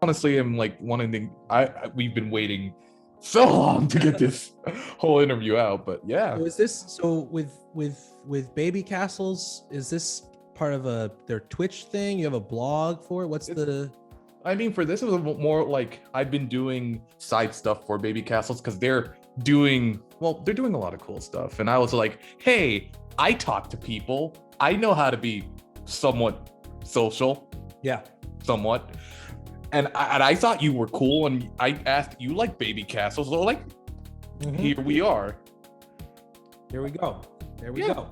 honestly am like wanting to. We've been waiting so long to get this whole interview out, but yeah. So is this with Baby Castles? Is this part of their Twitch thing? You have a blog for it? What's the? I mean, for this, it was more like I've been doing side stuff for Baby Castles because they're doing a lot of cool stuff. And I was like, hey, I talk to people. I know how to be somewhat social. Yeah. Somewhat. And I thought you were cool. And I asked, you like Baby Castles? So like, here we are. Here we go. There we go.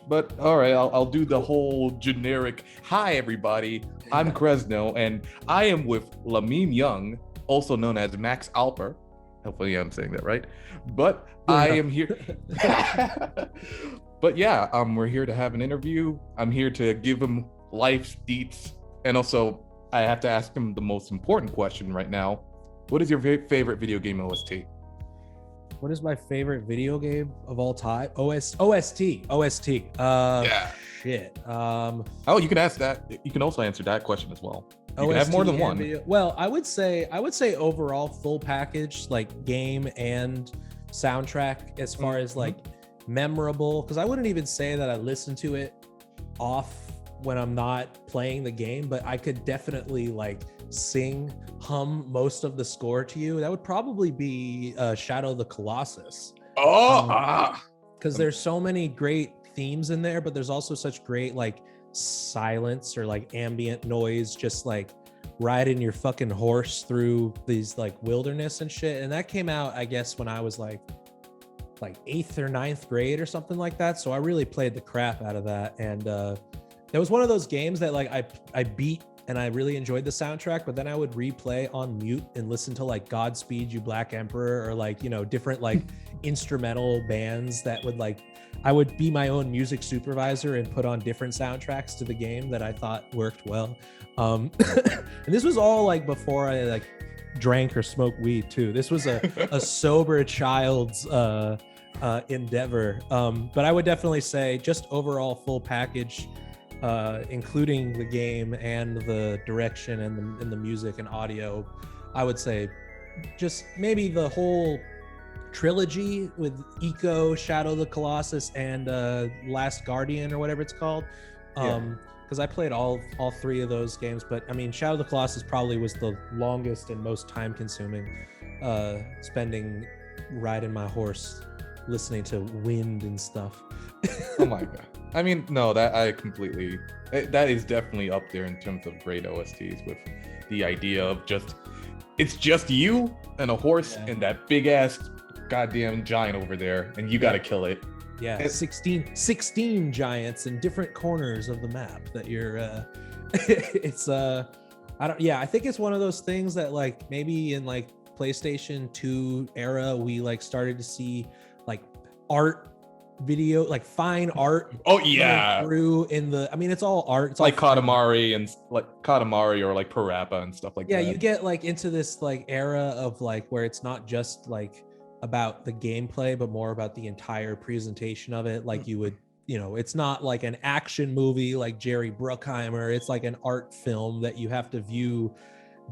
But all right, I'll do the whole generic. Hi, everybody. I'm Crezno, and I am with Lamine Young, also known as Max Alper. Hopefully, I'm saying that right. But I am here. But yeah, we're here to have an interview. I'm here to give him life's deets, and also I have to ask him the most important question right now. What is your favorite video game OST? What is my favorite video game of all time? OST. Yeah. Shit. Oh, you can ask that. You can also answer that question as well. You can have more than one. Video. Well, I would say overall full package, like game and soundtrack, as far as like memorable. Because I wouldn't even say that I listen to it off when I'm not playing the game, but I could definitely like hum most of the score to you. That would probably be Shadow of the Colossus. Because there's so many great themes in there, but there's also such great like silence or like ambient noise, just like riding your fucking horse through these like wilderness and shit. And that came out, I guess, when I was like 8th or 9th grade or something like that. So I really played the crap out of that. And it was one of those games that like I beat and I really enjoyed the soundtrack, but then I would replay on mute and listen to like Godspeed You Black Emperor or like, you know, different like instrumental bands that would like, I would be my own music supervisor and put on different soundtracks to the game that I thought worked well. And this was all like before I like drank or smoked weed too. This was a sober child's endeavor. But I would definitely say just overall full package, including the game and the direction and the music and audio, I would say just maybe the whole trilogy with Eco, Shadow of the Colossus, and Last Guardian or whatever it's called. Because I played all three of those games, but I mean, Shadow of the Colossus probably was the longest and most time consuming, spending riding my horse, listening to wind and stuff. Oh my God. I mean, no, that is definitely up there in terms of great OSTs, with the idea of it's just you and a horse and that big ass goddamn giant over there, and you gotta kill it. Yeah, 16 giants in different corners of the map that you're I think it's one of those things that like maybe in like PlayStation 2 era we like started to see like art video, like fine art. Oh yeah, through in the, I mean, it's all art. It's like Katamari and like Katamari or like Parappa and stuff like that. Yeah, you get like into this like era of like where it's not just like about the gameplay, but more about the entire presentation of it. Like you would, you know, it's not like an action movie like Jerry Bruckheimer. It's like an art film that you have to view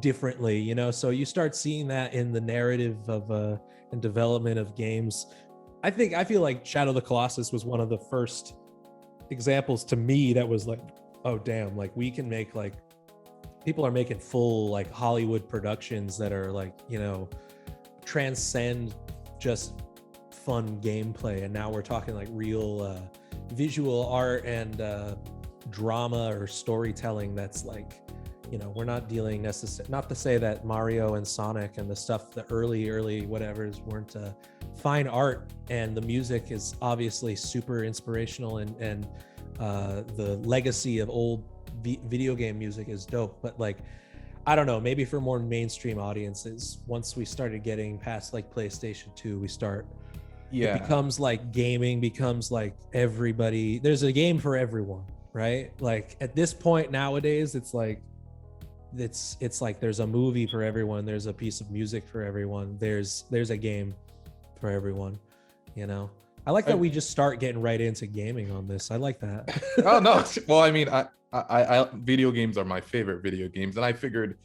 differently, you know. So you start seeing that in the narrative of and development of games. I feel like Shadow of the Colossus was one of the first examples to me that was like, oh damn, like we can make like, people are making full like Hollywood productions that are like, you know, transcend just fun gameplay, and now we're talking like real visual art and drama or storytelling that's like, you know, we're not dealing not to say that Mario and Sonic and the stuff, the early whatevers weren't fine art, and the music is obviously super inspirational, and the legacy of old video game music is dope, but like, I don't know, maybe for more mainstream audiences, once we started getting past like PlayStation 2, it becomes like gaming becomes like everybody, there's a game for everyone, right? Like at this point nowadays, it's like there's a movie for everyone, there's a piece of music for everyone, there's a game for everyone, you know. I like that we just start getting right into gaming on this. I like that. Oh no, well, I mean, I video games are my favorite video games, and I figured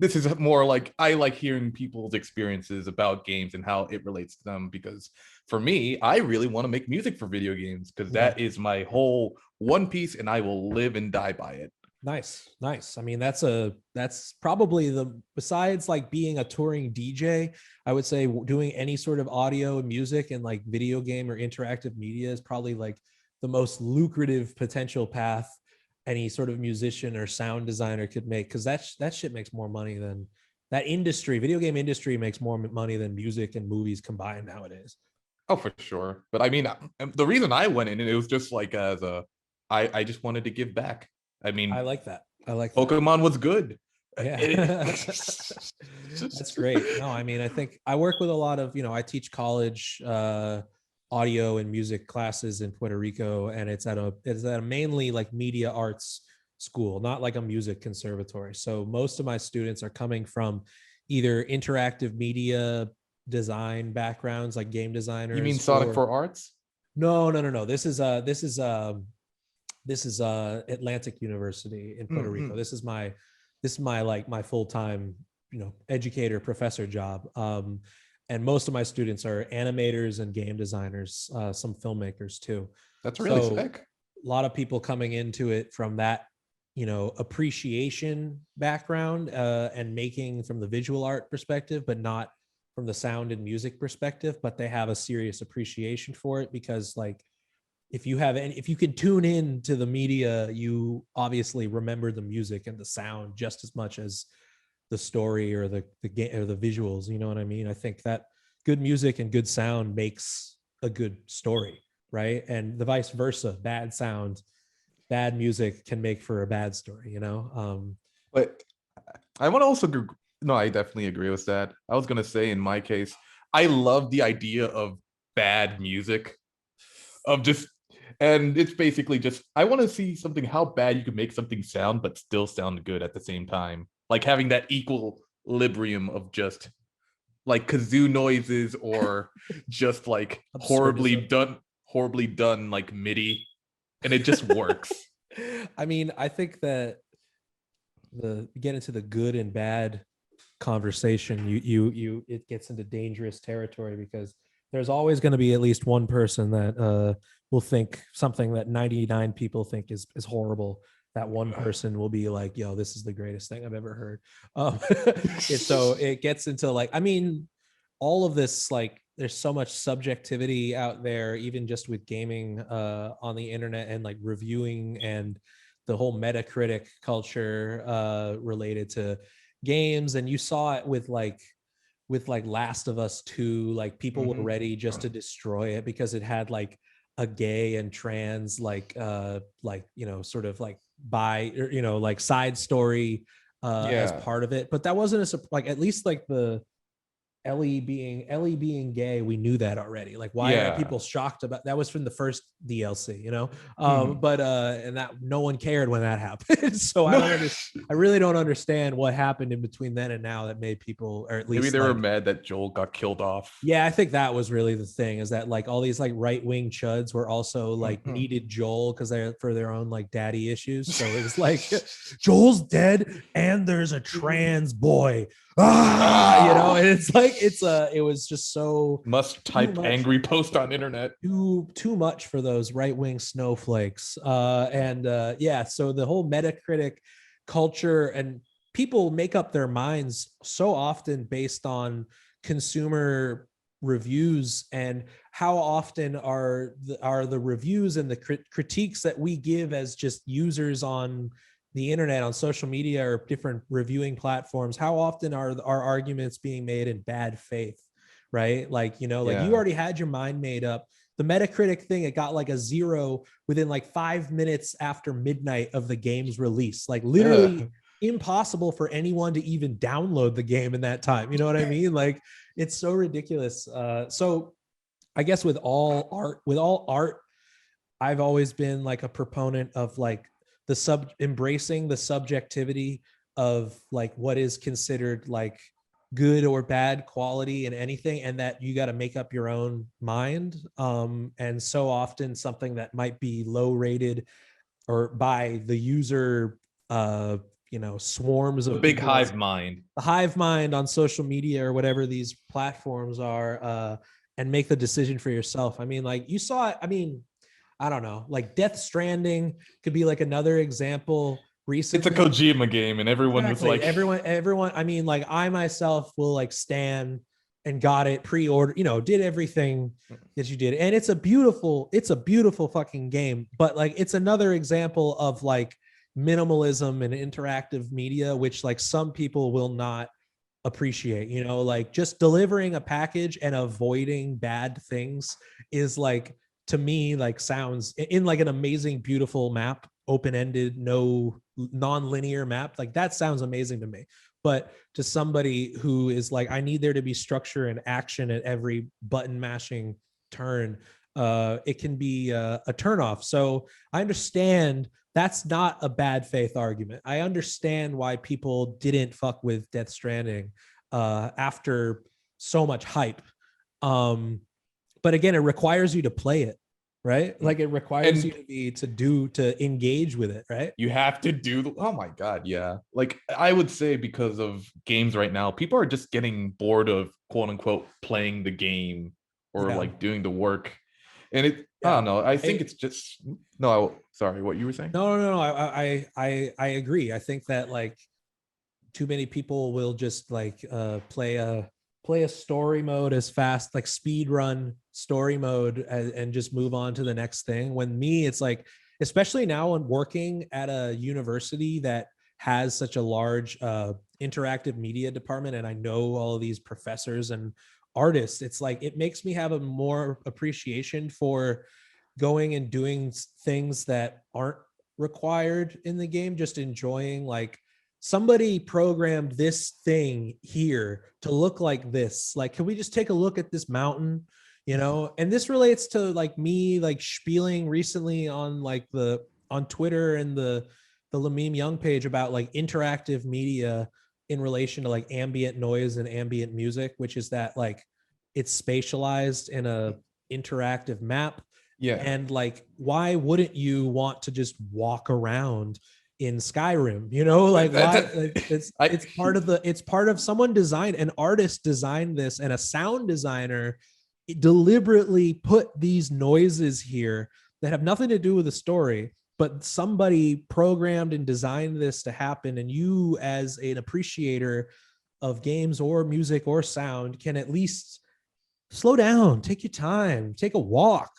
this is more like I like hearing people's experiences about games and how it relates to them, because for me, I really want to make music for video games because Yeah. that is my whole one piece and I will live and die by it. Nice. I mean, that's probably besides like being a touring DJ, I would say doing any sort of audio and music and like video game or interactive media is probably like the most lucrative potential path any sort of musician or sound designer could make, because that shit makes more money than that industry. Video game industry makes more money than music and movies combined nowadays. Oh, for sure. But I mean, the reason I went in, it was just like as a, I just wanted to give back. I I mean, like that. I like that. Pokemon was good. Yeah. That's great. No, I mean, I think I work with a lot of, I teach college audio and music classes in Puerto Rico, and it's at a mainly like media arts school, not like a music conservatory. So most of my students are coming from either interactive media design backgrounds, like game You mean designers, Sonic or for Arts? no. This is Atlantic University in Puerto Rico. Mm-hmm. This is my like my full-time, educator professor job. And most of my students are animators and game designers, some filmmakers too. That's really So sick. a lot of people coming into it from that, appreciation background, and making from the visual art perspective, but not from the sound and music perspective, but they have a serious appreciation for it because like if you can tune in to the media, you obviously remember the music and the sound just as much as the story or the game or the visuals. You know what I mean? I think that good music and good sound makes a good story, right? And the vice versa. Bad sound, bad music can make for a bad story. But I want to also no, I definitely agree with that. I was gonna say in my case, I love the idea of bad music, of just, and it's basically just I want to see something how bad you can make something sound but still sound good at the same time, like having that equilibrium of just like kazoo noises or just like Absurdism. horribly done like MIDI, and it just works. I mean, I think that the get into the good and bad conversation, you it gets into dangerous territory because there's always going to be at least one person that will think something that 99 people think is horrible. That one person will be like, yo, this is the greatest thing I've ever heard. So it gets into like, I mean, all of this, like there's so much subjectivity out there, even just with gaming on the internet and like reviewing and the whole Metacritic culture related to games. And you saw it with Last of Us 2, like people were ready just to destroy it because it had like a gay and trans sort of like bi or like side story as Yeah. part of it. But that wasn't like at least like the Ellie being gay, we knew that already. Like, why are Yeah. people shocked about that? Was from the first DLC, Mhm. but and that no one cared when that happened. So I No. don't understand. I really don't understand what happened in between then and now that made people, or at Maybe least they were like, mad that Joel got killed off. yeah, I think that was really the thing, is that like all these like right wing chuds were also like Mhm. needed Joel because they're for their own like daddy issues. So it was like Joel's dead and there's a trans boy. And it's like it was just so Must too type much, angry post on internet. too much for those right wing snowflakes. Yeah, so the whole Metacritic culture, and people make up their minds so often based on consumer reviews, and how often are the reviews and the critiques that we give as just users on the internet, on social media or different reviewing platforms, how often are our arguments being made in bad faith, right? Like, like you Yeah. already had your mind made up. The Metacritic thing, it got like a 0 within like 5 minutes after midnight of the game's release. Like literally impossible for anyone to even download the game in that time. You know what I mean? Like it's so ridiculous. So I guess with all art, I've always been like a proponent of like embracing the subjectivity of like what is considered like good or bad quality in anything, and that you got to make up your own mind. And so often something that might be low rated or by the user swarms The of big people, hive mind. the hive mind on social media or whatever these platforms are, and make the decision for yourself. I mean, like you saw it. I mean, I don't know, like Death Stranding could be like another example It's a recently. Kojima game, and everyone was Exactly. like, Everyone. I mean, like I myself will like stand and got it pre-order, did everything that you did. And it's a beautiful fucking game. But like it's another example of like minimalism and interactive media, which like some people will not appreciate, like just delivering a package and avoiding bad things is like, to me, like sounds in like an amazing, beautiful map, open-ended, no non-linear map, like that sounds amazing to me. But to somebody who is like, I need there to be structure and action at every button mashing turn, it can be a turnoff. So I understand that's not a bad faith argument. I understand why people didn't fuck with Death Stranding after so much hype. But again, it requires you to play it, right? Like it requires you and to engage with it, right? you have to do. Oh my god, yeah. Like I would say, because of games right now, people are just getting bored of quote unquote playing the game or Yeah, like doing the work, and I yeah. don't know. I think it's just no. Sorry, what you were saying? No. I agree. I think that like too many people will just like play a story mode as fast, like speed run story mode, and just move on to the next thing. When me, it's like, especially now when working at a university that has such a large interactive media department, and I know all of these professors and artists, it's like it makes me have a more appreciation for going and doing things that aren't required in the game, just enjoying like somebody programmed this thing here to look like this. Like, can we just take a look at this mountain? And this relates to like me, like spieling recently on like on Twitter and the Lamim Young page about like interactive media in relation to like ambient noise and ambient music, which is that like it's spatialized in a interactive map. Yeah, And like, why wouldn't you want to just walk around in Skyrim? Like why? I It's part of someone designed, an artist designed this, and a sound designer deliberately put these noises here that have nothing to do with the story, but somebody programmed and designed this to happen. And you, as an appreciator of games or music or sound, can at least slow down, take your time, take a walk.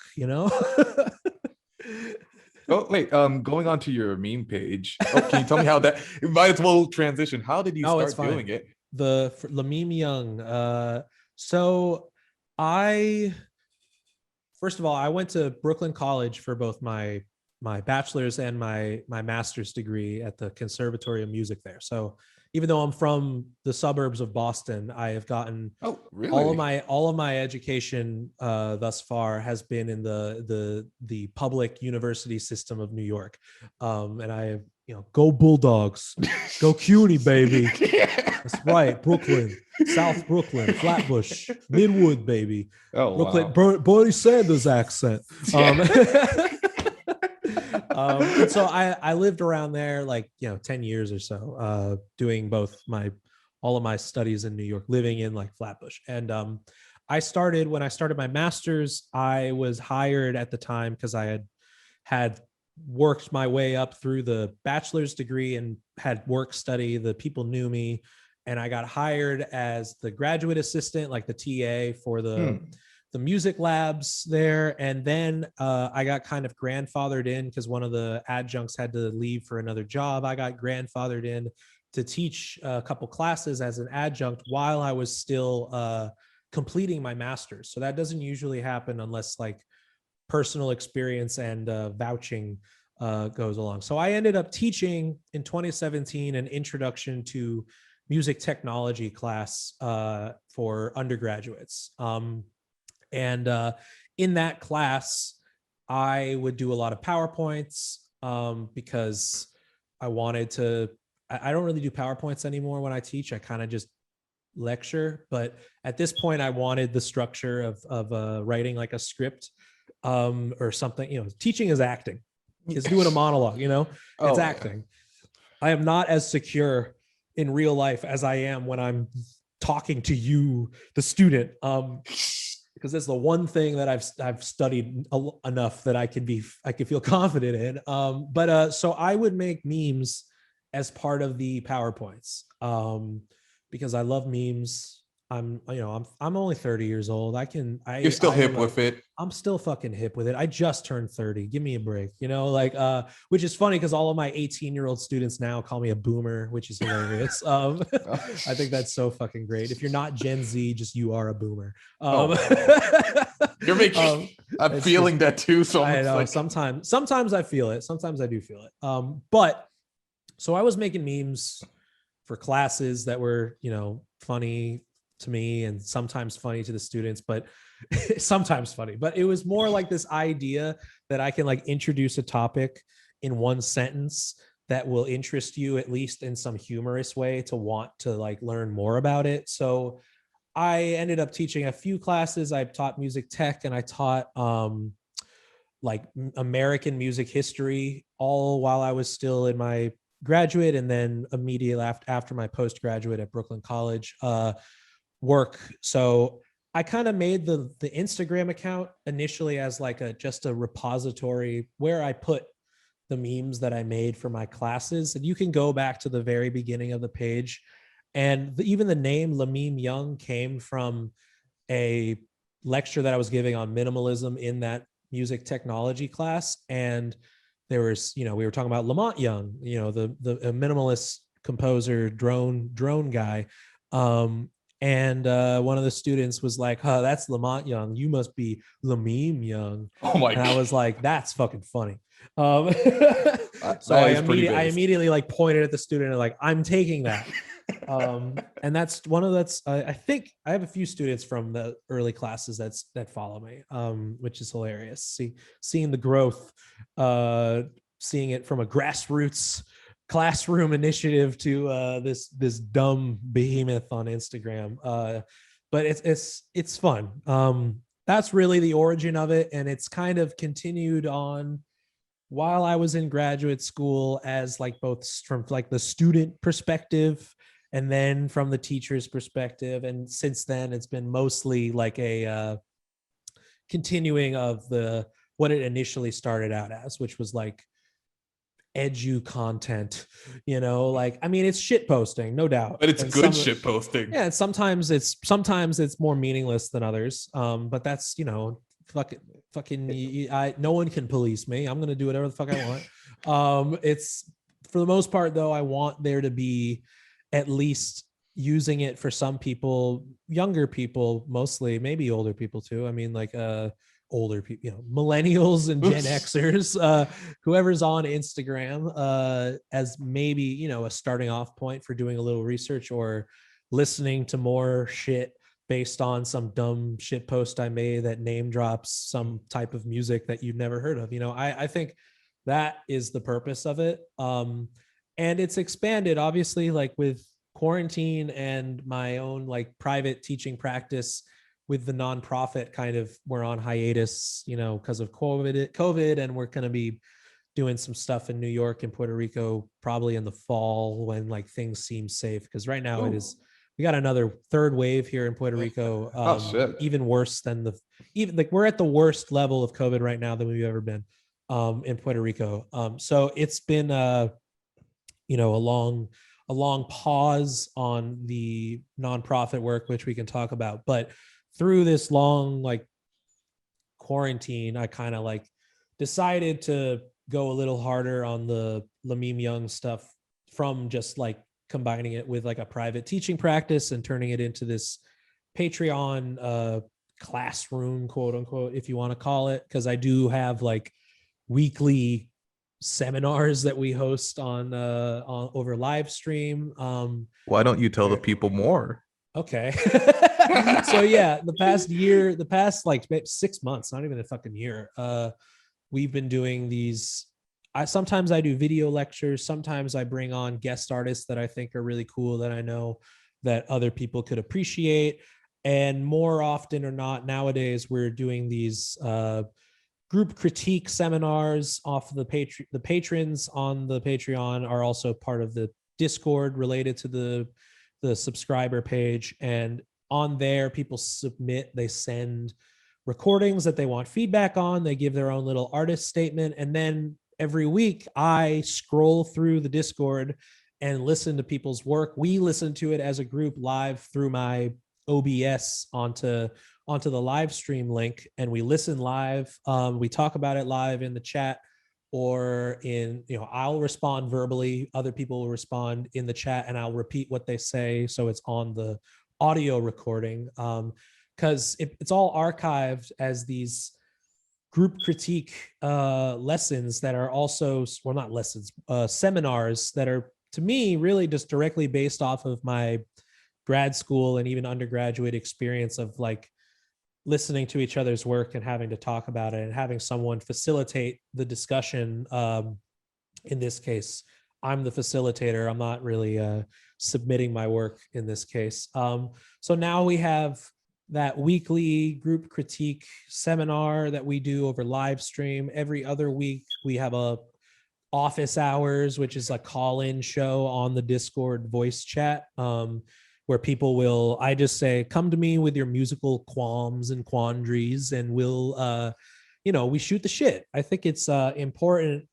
Oh wait, going on to your meme page. Oh, can you tell me how that? Might as well transition. How did you No, it's start fine. doing it? The Lamim Young. So I first of all, I went to Brooklyn College for both my bachelor's and my master's degree at the Conservatory of Music there. So even though I'm from the suburbs of Boston, I have gotten Oh, all of really? my education thus far has been in the public university system of New York, and I have, go Bulldogs, go CUNY, baby. That's right, Brooklyn, South Brooklyn, Flatbush, Midwood, baby. Oh Brooklyn, wow. Bernie Sanders accent. Yeah. And so I lived around there like 10 years or so, doing both all of my studies in New York, living in like Flatbush. And when I started my master's, I was hired at the time because I had worked my way up through the bachelor's degree and had work study. The people knew me, and I got hired as the graduate assistant, like the TA for the music labs there. And then I got kind of grandfathered in because one of the adjuncts had to leave for another job. I got grandfathered in to teach a couple classes as an adjunct while I was still completing my master's. So that doesn't usually happen unless like personal experience and vouching goes along. So I ended up teaching in 2017 an introduction to music technology class for undergraduates. And in that class, I would do a lot of PowerPoints because I wanted to. I don't really do PowerPoints anymore when I teach. I kind of just lecture. But at this point, I wanted the structure of writing like a script or something. Teaching is acting. It's doing a monologue. It's Oh, acting. I am not as secure in real life as I am when I'm talking to you, the student. Because that's the one thing that I've studied enough that I can feel confident in. So I would make memes as part of the PowerPoints, because I love memes. I'm only 30 years old. You're still hip with it. I'm still fucking hip with it. I just turned 30. Give me a break. Which is funny because all of my 18-year-old students now call me a boomer, which is hilarious. I think that's so fucking great. If you're not Gen Z, just you are a boomer. You're making I'm feeling that too. So I know sometimes I feel it. Sometimes I do feel it. But so I was making memes for classes that were, funny to me and sometimes funny to the students, but sometimes funny. But it was more like this idea that I can like introduce a topic in one sentence that will interest you, at least in some humorous way, to want to like learn more about it. So I ended up teaching a few classes. I taught music tech and I taught like American music history, all while I was still in my graduate, and then immediately after my postgraduate at Brooklyn College work. So I kind of made the Instagram account initially as like just a repository where I put the memes that I made for my classes. And you can go back to the very beginning of the page. And even the name Lameme Young came from a lecture that I was giving on minimalism in that music technology class. And there was, we were talking about Lamont Young, the minimalist composer, drone guy. And one of the students was like, "Huh, that's Lamont Young. You must be Lameme Young." Oh my! And I was like, "That's fucking funny." So I immediately like pointed at the student and like, "I'm taking that." And I think I have a few students from the early classes that follow me, which is hilarious. Seeing the growth, seeing it from a grassroots classroom initiative to this dumb behemoth on Instagram. But it's fun. That's really the origin of it, and it's kind of continued on while I was in graduate school as like both from like the student perspective and then from the teacher's perspective. And since then, it's been mostly like a continuing of what it initially started out as, which was like edu content, it's shit posting, no doubt, but it's good shit posting. Yeah, and sometimes it's more meaningless than others, but that's fucking no one can police me. I'm gonna do whatever the fuck I want. It's for the most part though, I want there to be at least using it for some people, younger people mostly, maybe older people too. Older people, millennials and Gen Xers, whoever's on Instagram, as maybe, a starting off point for doing a little research or listening to more shit based on some dumb shit post I made that name drops some type of music that you've never heard of. I think that is the purpose of it. And it's expanded, obviously, like with quarantine and my own like private teaching practice with the nonprofit kind of, we're on hiatus, because of COVID, and we're going to be doing some stuff in New York and Puerto Rico, probably in the fall when like things seem safe. Cause right now we got another third wave here in Puerto Rico. Even worse than we're at the worst level of COVID right now than we've ever been in Puerto Rico. So it's been a long pause on the nonprofit work, which we can talk about, but through this long like quarantine, I kind of like decided to go a little harder on the Lameme Young stuff, from just like combining it with like a private teaching practice and turning it into this Patreon classroom, quote unquote, if you want to call it, because I do have like weekly seminars that we host on over live stream. Why don't you tell the people more? Okay. So yeah, the past like 6 months, not even a fucking year, we've been doing these. Sometimes I do video lectures. Sometimes I bring on guest artists that I think are really cool, that I know that other people could appreciate. And more often or not, nowadays we're doing these group critique seminars off the the patrons on the Patreon are also part of the Discord related to the subscriber page. And on there, people submit, they send recordings that they want feedback on, they give their own little artist statement, and then every week I scroll through the Discord and listen to people's work. We listen to it as a group live through my OBS onto the live stream link, and we listen live. We talk about it live in the chat, or in, I'll respond verbally, other people will respond in the chat, and I'll repeat what they say so it's on the audio recording, because it's all archived as these group critique lessons that are also, well, not lessons, seminars that are, to me, really just directly based off of my grad school and even undergraduate experience of like listening to each other's work and having to talk about it and having someone facilitate the discussion. In this case, I'm the facilitator. I'm not really submitting my work in this case. So now we have that weekly group critique seminar that we do over live stream. Every other week, we have a office hours, which is a call-in show on the Discord voice chat, where people will, I just say, come to me with your musical qualms and quandaries, and we'll, we shoot the shit. I think it's important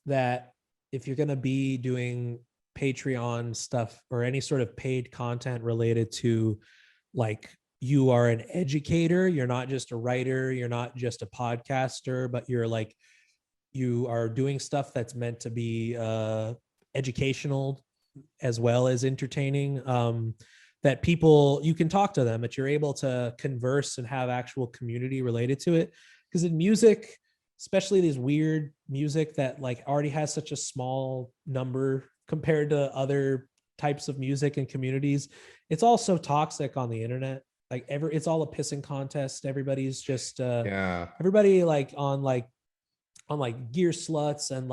that if you're going to be doing Patreon stuff or any sort of paid content related to, like, you are an educator, you're not just a writer, you're not just a podcaster, but you are doing stuff that's meant to be educational as well as entertaining, that people, you can talk to them, that you're able to converse and have actual community related to it. Because in music, especially these weird music that like already has such a small number compared to other types of music and communities, it's all so toxic on the internet. Like it's all a pissing contest. Everybody's just everybody on Gear Sluts and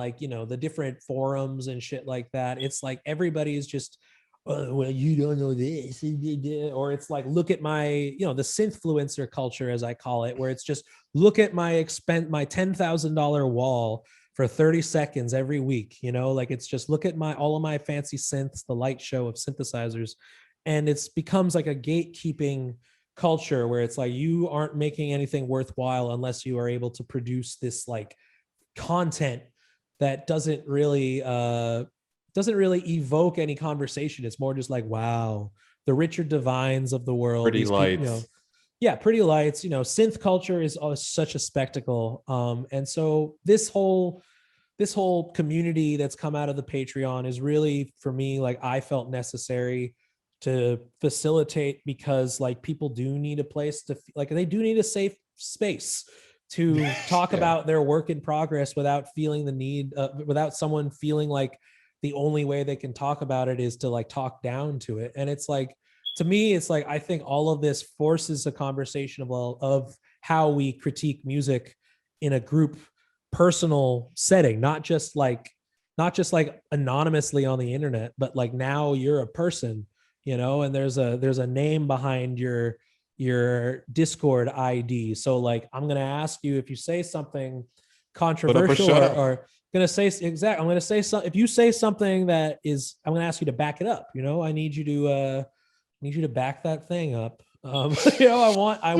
the different forums and shit like that. It's like everybody's just, oh, well, you don't know this, or it's like, look at my, the synthfluencer culture, as I call it, where it's just, look at my my $10,000 wall for 30 seconds every week. It's just, look at all of my fancy synths, the light show of synthesizers. And it's becomes like a gatekeeping culture where it's like, you aren't making anything worthwhile unless you are able to produce this like content that doesn't really evoke any conversation. It's more just like, wow, the Richard Devines of the world, pretty lights, people, pretty lights. Synth culture is such a spectacle, and so this whole community that's come out of the Patreon is really, for me, like, I felt necessary to facilitate, because like people do need a place to, like, they do need a safe space to talk about their work in progress without feeling the need, without someone feeling like the only way they can talk about it is to like talk down to it. And it's like, to me, it's like, I think all of this forces a conversation of how we critique music in a group personal setting, not just like anonymously on the internet, but like, now you're a person, and there's a name behind your Discord ID. So like, I'm going to ask you, if you say something controversial or going to say I'm going to say something, if you say something that is, I'm going to ask you to back it up. I need you to back that thing up. I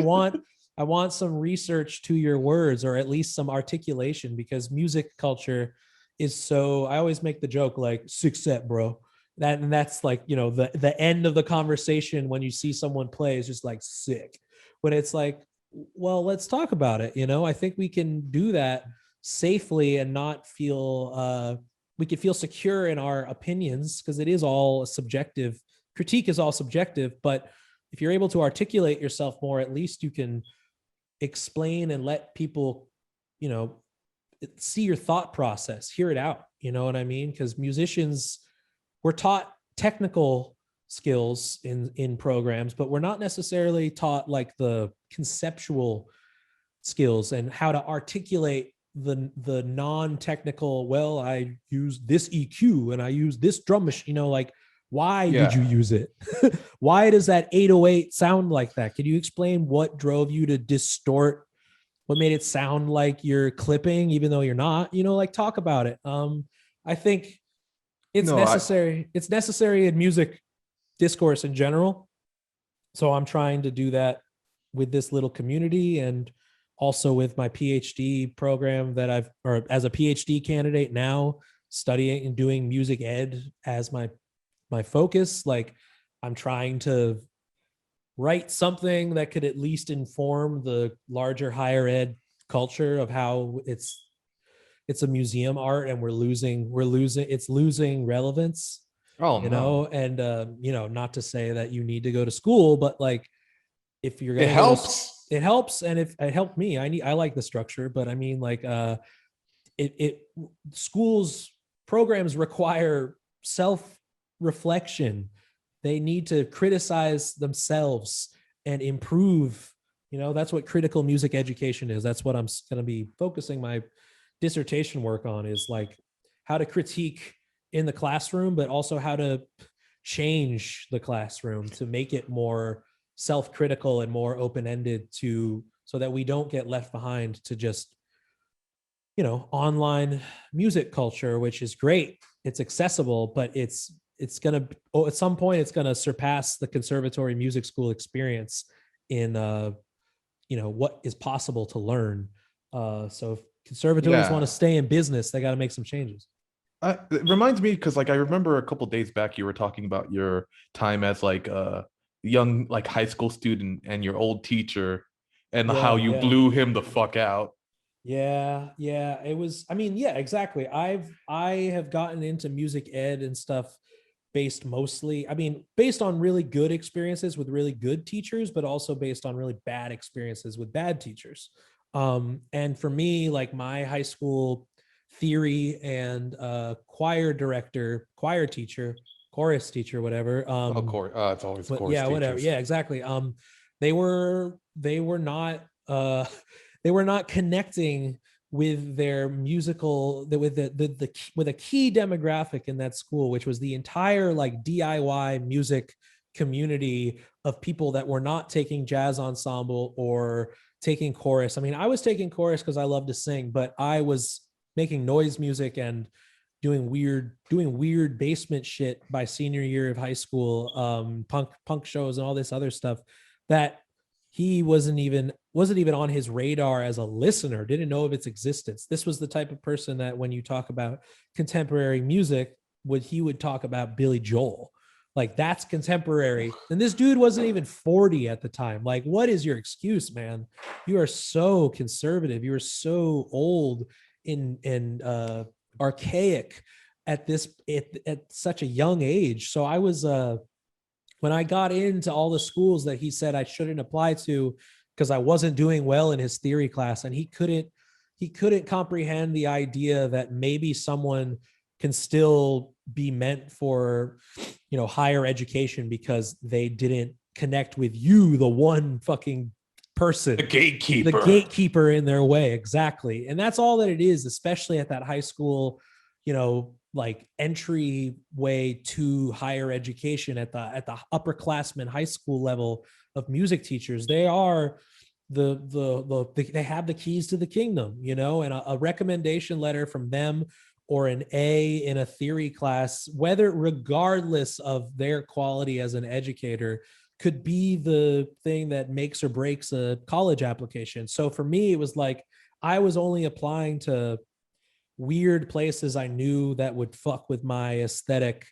want some research to your words, or at least some articulation, because music culture is so, I always make the joke, like, sick set, bro. That's like, the end of the conversation when you see someone play is just like, sick. But it's like, well, let's talk about it. I think we can do that safely and not feel, we can feel secure in our opinions, because it is all subjective. Critique is all subjective, but if you're able to articulate yourself more, at least you can explain and let people, see your thought process, hear it out. You know what I mean? Because musicians, we're taught technical skills in programs, but we're not necessarily taught like the conceptual skills and how to articulate the non-technical. Well, I use this EQ and I use this drum machine, like, why did you use it? Why does that 808 sound like that? Can you explain what drove you to distort what made it sound like you're clipping even though you're not, like talk about it. I think it's No, I necessary. It's necessary in music discourse in general. So I'm trying to do that with this little community, and also with my PhD program that or as a PhD candidate now, studying and doing music ed as my focus. Like, I'm trying to write something that could at least inform the larger higher ed culture of how it's a museum art, and it's losing relevance, oh no. and not to say that you need to go to school, but like, if you're It gonna helps. it helps. And if it helped me, I like the structure, but I mean, like, it schools programs require self reflection. They need to criticize themselves and improve. That's what critical music education is. That's what I'm going to be focusing my dissertation work on, is like how to critique in the classroom, but also how to change the classroom to make it more self-critical and more open-ended, so that we don't get left behind to just online music culture, which is great. It's accessible, but it's gonna, at some point, it's gonna surpass the conservatory music school experience in what is possible to learn. So if conservatories want to Yeah. stay in business, they got to make some changes. It reminds me because like I remember a couple days back you were talking about your time as like a young like high school student and your old teacher and how Yeah, you yeah. blew him the fuck out. Yeah, it was, I mean, yeah, exactly. I have gotten into music ed and stuff based on really good experiences with really good teachers, but also based on really bad experiences with bad teachers. And for me, like, my high school theory and choir teacher, chorus teacher, whatever. Oh, Corey. It's always But chorus yeah, whatever. teachers. Yeah, exactly. They were not they were not connecting with their musical, with the with a key demographic in that school, which was the entire like DIY music community of people that were not taking jazz ensemble or taking chorus. I mean, I was taking chorus because I love to sing, but I was making noise music and doing weird basement shit by senior year of high school, punk shows and all this other stuff that he wasn't even on his radar as a listener, didn't know of its existence. This was the type of person that when you talk about contemporary music, he would talk about Billy Joel. Like, that's contemporary. And this dude wasn't even 40 at the time. Like, what is your excuse, man? You are so conservative. You are so old in archaic at such a young age. So I was when I got into all the schools that he said I shouldn't apply to because I wasn't doing well in his theory class, and he couldn't comprehend the idea that maybe someone can still be meant for higher education because they didn't connect with you, the one fucking person, The the gatekeeper. gatekeeper in their way. Exactly. And that's all that it is, especially at that high school, like entry way to higher education at the upperclassmen high school level of music teachers. They are they have the keys to the kingdom, and a recommendation letter from them or an A in a theory class, regardless of their quality as an educator, could be the thing that makes or breaks a college application. So for me, it was like I was only applying to weird places I knew that would fuck with my aesthetic,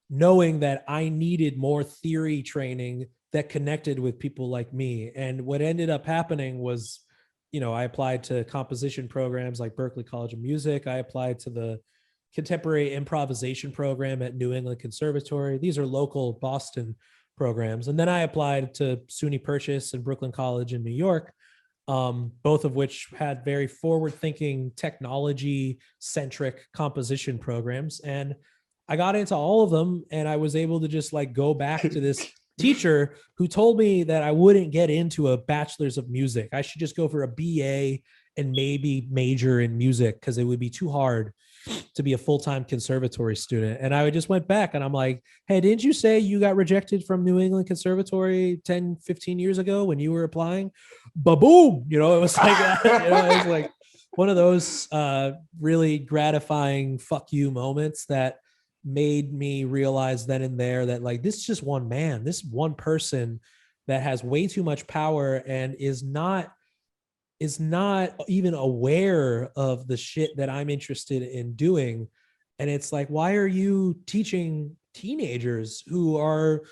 knowing that I needed more theory training that connected with people like me. And what ended up happening was, I applied to composition programs like Berklee College of Music. I applied to the contemporary improvisation program at New England Conservatory. These are local Boston programs. And then I applied to SUNY Purchase and Brooklyn College in New York, both of which had very forward-thinking, technology-centric composition programs. And I got into all of them, and I was able to just like go back to this teacher who told me that I wouldn't get into a bachelor's of music. I should just go for a BA and maybe major in music because it would be too hard. to be a full-time conservatory student. And I just went back and I'm like, hey, didn't you say you got rejected from New England Conservatory 10, 15 years ago when you were applying? Ba-boom! You know, it was like, you know, it was like one of those really gratifying fuck you moments that made me realize then and there that like, this is just one man, this one person that has way too much power and is not even aware of the shit that I'm interested in doing. And it's like, why are you teaching teenagers who are,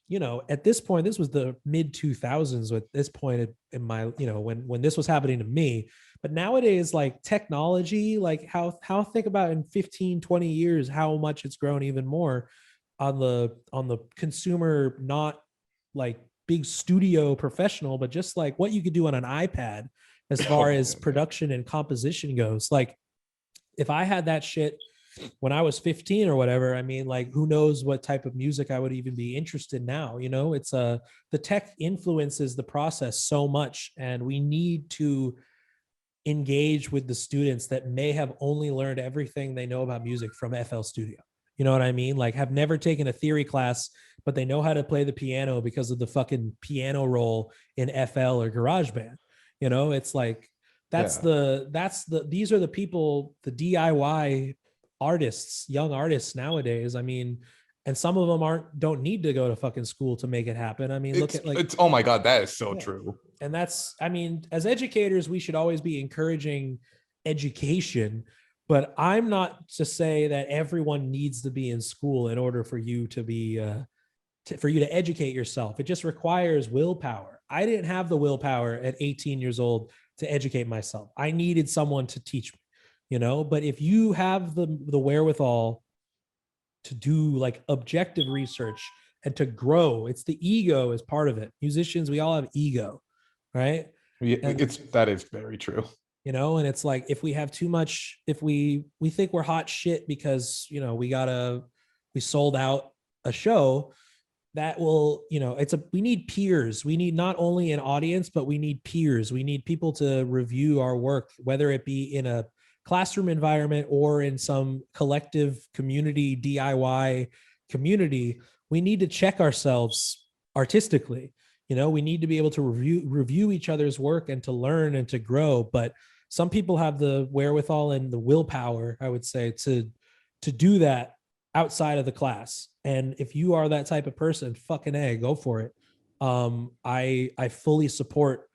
you know, at this point, this was the mid 2000s at this point in my, you know, when this was happening to me. But nowadays, like technology, like how think about in 15, 20 years, how much it's grown even more on the consumer, not like big studio professional, but just like what you could do on an iPad as far as production and composition goes. Like if I had that shit when I was 15 or whatever, I mean, like, who knows what type of music I would even be interested now. You know, it's the tech influences the process so much, and we need to engage with the students that may have only learned everything they know about music from FL Studio. You know what I mean? Like, have never taken a theory class, but they know how to play the piano because of the fucking piano roll in FL or GarageBand. You know, it's like, these are the people, the DIY artists, young artists nowadays. I mean, and some of them don't need to go to fucking school to make it happen. I mean, look at like, it's, oh my God, that is so true. And that's, I mean, as educators, we should always be encouraging education, but I'm not to say that everyone needs to be in school in order for you to be, for you to educate yourself. It just requires willpower. I didn't have the willpower at 18 years old to educate myself. I needed someone to teach me, you know. But if you have the wherewithal to do like objective research and to grow, it's the ego is part of it. Musicians, we all have ego, right? And that is very true. You know, and it's like, if we have too much, if we think we're hot shit because, you know, we sold out a show, that will, you know, we need peers. We need not only an audience, but we need peers. We need people to review our work, whether it be in a classroom environment or in some collective community, DIY community. We need to check ourselves artistically. You know, we need to be able to review each other's work and to learn and to grow. But some people have the wherewithal and the willpower, I would say, to do that outside of the class. And if you are that type of person, fucking A, go for it. I fully support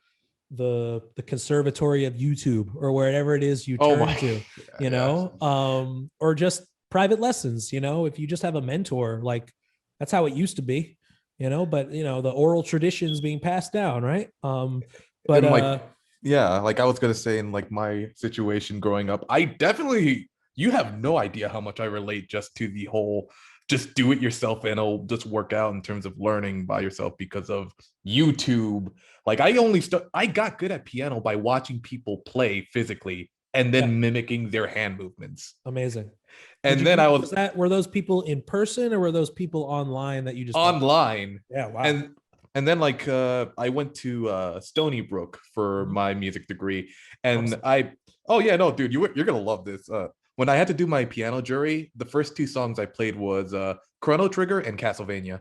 the conservatory of YouTube or wherever it is you turn to, you know, or just private lessons. You know, if you just have a mentor, like that's how it used to be, you know, but you know, the oral traditions being passed down. Right. But like I was going to say, in like my situation growing up, you have no idea how much I relate just to the whole, just do it yourself and it'll just work out in terms of learning by yourself because of YouTube. Like I got good at piano by watching people play physically and then mimicking their hand movements. Amazing. And then were those people in person or were those people online that you just online? Yeah. Wow. And then like I went to Stony Brook for my music degree, and awesome. Dude, you're gonna love this. When I had to do my piano jury, the first two songs I played was Chrono Trigger and Castlevania.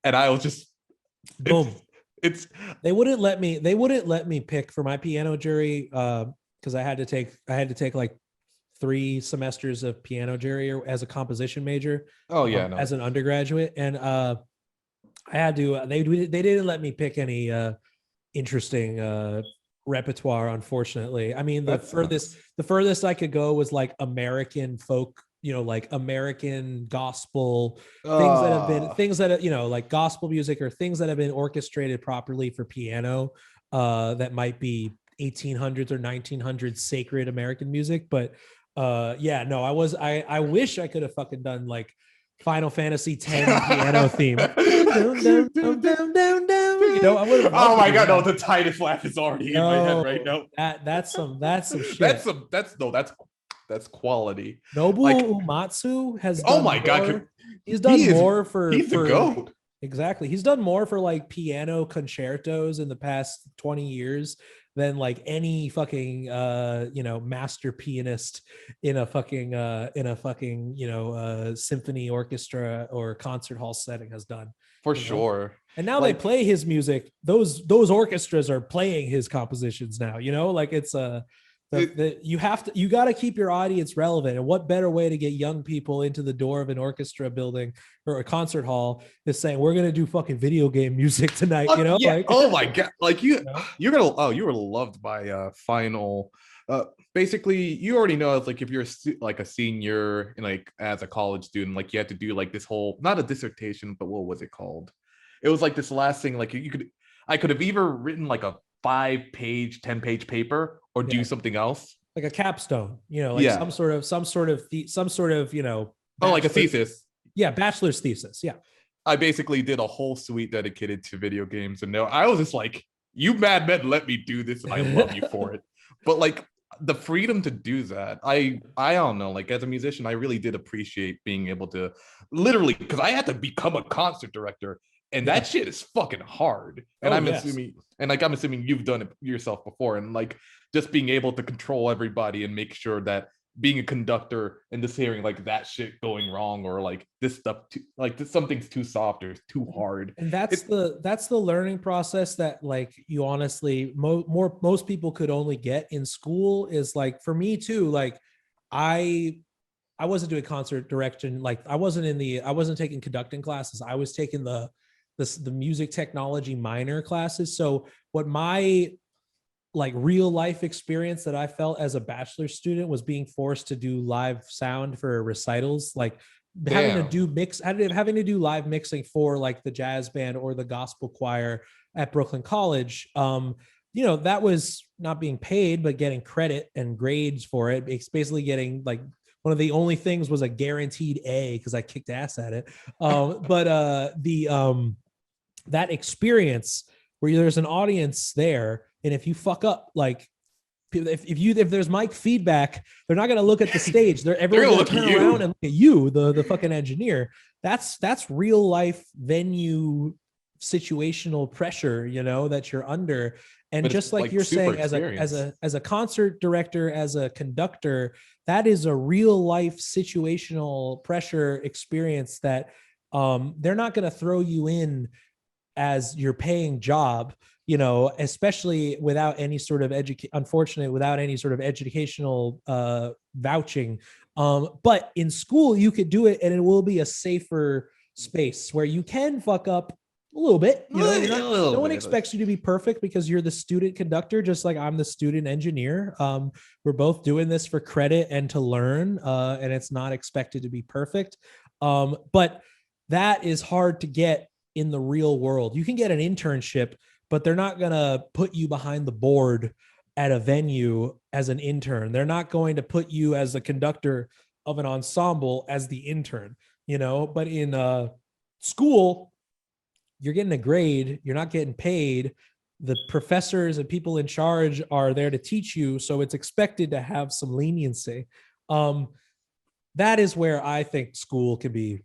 And I was just boom. They wouldn't let me pick for my piano jury because I had to take like 3 semesters of piano jury as a composition major. As an undergraduate. And I had to they didn't let me pick any interesting repertoire, unfortunately. I mean, the furthest I could go was like American folk, you know, like American gospel, things that you know, like gospel music or things that have been orchestrated properly for piano, that might be 1800s or 1900s sacred American music. But I wish I could have fucking done like Final Fantasy X piano theme. Down, down, down, down, down. You know, I would have. Oh my God! No, the tightest laugh is already in my head right now. That's some shit. That's quality. Nobuo like, Uematsu has done God, he's done more for the GOAT. Exactly. He's done more for like piano concertos in the past 20 years than like any fucking master pianist in a fucking symphony orchestra or concert hall setting has done. For You know? sure. And now they Like play his music. Those orchestras are playing his compositions now. Like it's you got to keep your audience relevant. And what better way to get young people into the door of an orchestra building or a concert hall is saying we're gonna do fucking video game music tonight. yeah. Like Oh my god. Like you're gonna you were loved by final. Basically, you already know it's like if you're like a senior and like as a college student, like you had to do like this whole not a dissertation, but what was it called? It was like this last thing. Like I could have either written like a 5-page, 10-page paper or do something else. Like a capstone, like Yeah. some sort of Oh, like a thesis. Yeah, bachelor's thesis. Yeah. I basically did a whole suite dedicated to video games, and no, I was just like, "You mad men, let me do this, and I love you for it." But like the freedom to do that, I don't know. Like as a musician, I really did appreciate being able to literally because I had to become a concert director, and that shit is fucking hard. And I'm assuming you've done it yourself before, and like just being able to control everybody and make sure that being a conductor and just hearing like that shit going wrong or like this stuff like something's too soft or too hard, and that's the learning process that like you honestly most people could only get in school. Is like for me too, like I wasn't doing concert direction, like I wasn't taking conducting classes. I was taking the music technology minor classes. So what my like real life experience that I felt as a bachelor student was being forced to do live sound for recitals, like having to do live mixing for like the jazz band or the gospel choir at Brooklyn College. That was not being paid, but getting credit and grades for it. It's basically getting like one of the only things was a guaranteed A because I kicked ass at it. That experience where there's an audience there, and if you fuck up, like if there's mic feedback, they're not going to look at the stage. Everyone's going to turn around and look at you, the fucking engineer. That's real life venue situational pressure, that you're under. And but just like you're saying, as a concert director, as a conductor, that is a real life situational pressure experience that they're not going to throw you in as your paying job, especially without any sort of without any sort of educational vouching. But in school, you could do it and it will be a safer space where you can fuck up a little bit. No one expects you to be perfect because you're the student conductor, just like I'm the student engineer. We're both doing this for credit and to learn, and it's not expected to be perfect. But that is hard to get in the real world. You can get an internship, but they're not going to put you behind the board at a venue as an intern. They're not going to put you as a conductor of an ensemble as the intern, but in school, you're getting a grade, you're not getting paid. The professors and people in charge are there to teach you. So it's expected to have some leniency. That is where I think school can be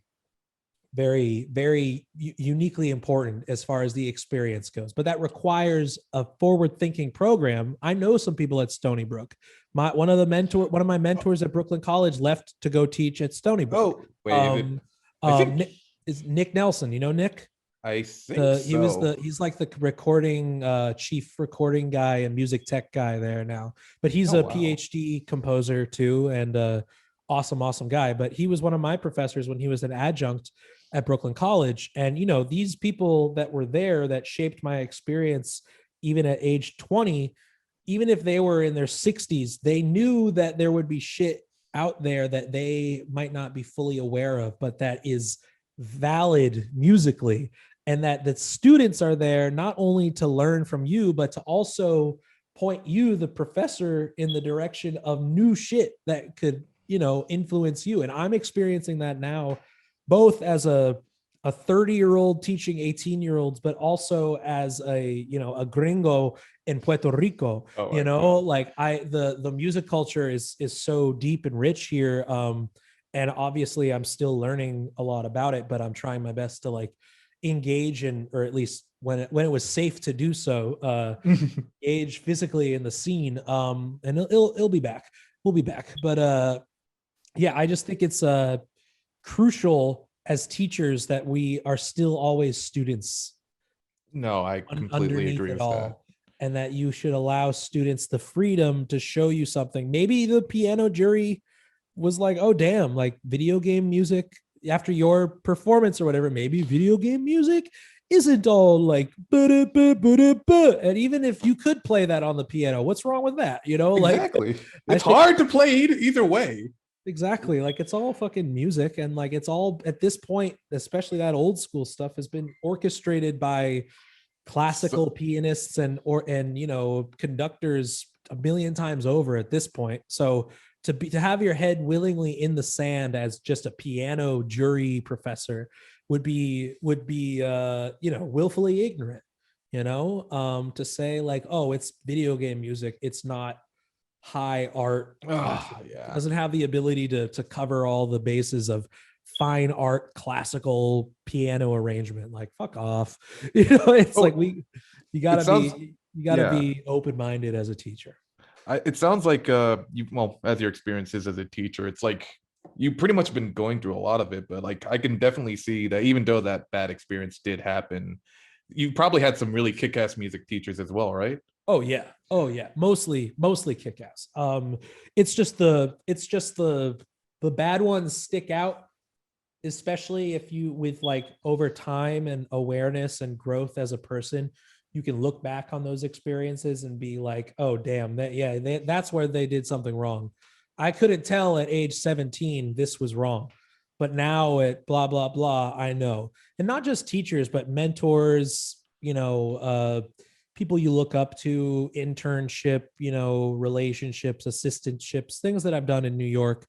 very, very uniquely important as far as the experience goes. But that requires a forward-thinking program. I know some people at Stony Brook. One of my mentors at Brooklyn College left to go teach at Stony Brook. Oh, wait. Is Nick Nelson? You know Nick? I think he's like the recording chief recording guy and music tech guy there now. But he's a PhD composer too, and awesome guy. But he was one of my professors when he was an adjunct at Brooklyn College. And, these people that were there that shaped my experience, even at age 20, even if they were in their 60s, they knew that there would be shit out there that they might not be fully aware of, but that is valid musically. And that the students are there not only to learn from you, but to also point you, the professor, in the direction of new shit that could, influence you. And I'm experiencing that now, both as a 30-year-old teaching 18-year-olds, but also as a gringo in Puerto Rico. The music culture is so deep and rich here. And obviously I'm still learning a lot about it, but I'm trying my best to engage in, or at least when it was safe to do so, engage physically in the scene. And it'll be back. We'll be back. But yeah, I just think it's crucial as teachers that we are still always students No, I completely underneath agree it with that. all, and that you should allow students the freedom to show you something. Maybe the piano jury was like, oh damn, like video game music after your performance or whatever, maybe video game music isn't all like and even if you could play that on the piano, what's wrong with that, you know? Like, Exactly. I It's think hard to play either way. exactly, like it's all fucking music, and like it's all at this point, especially that old school stuff, has been orchestrated by classical So, pianists and you know, conductors a million times over at this point. So to have your head willingly in the sand as just a piano jury professor would be you know, willfully ignorant, you know, to say like, oh, it's video game music, it's not high art classical. It yeah. doesn't have the ability to cover all the bases of fine art classical piano arrangement. Like, fuck off. You know, it's like you gotta sounds, yeah. be open-minded as a teacher. It sounds like you, well, as your experiences as a teacher, it's like you've pretty much been going through a lot of it, but like I can definitely see that even though that bad experience did happen, you probably had some really kick-ass music teachers as well, right? Oh yeah. Oh yeah. Mostly kick-ass. It's just the bad ones stick out, especially if you, with like over time and awareness and growth as a person, you can look back on those experiences and be like, oh damn, that's where they did something wrong. I couldn't tell at age 17 this was wrong, but now at blah blah blah I know. And not just teachers but mentors, you know, people you look up to, internship, you know, relationships, assistantships, things that I've done in New York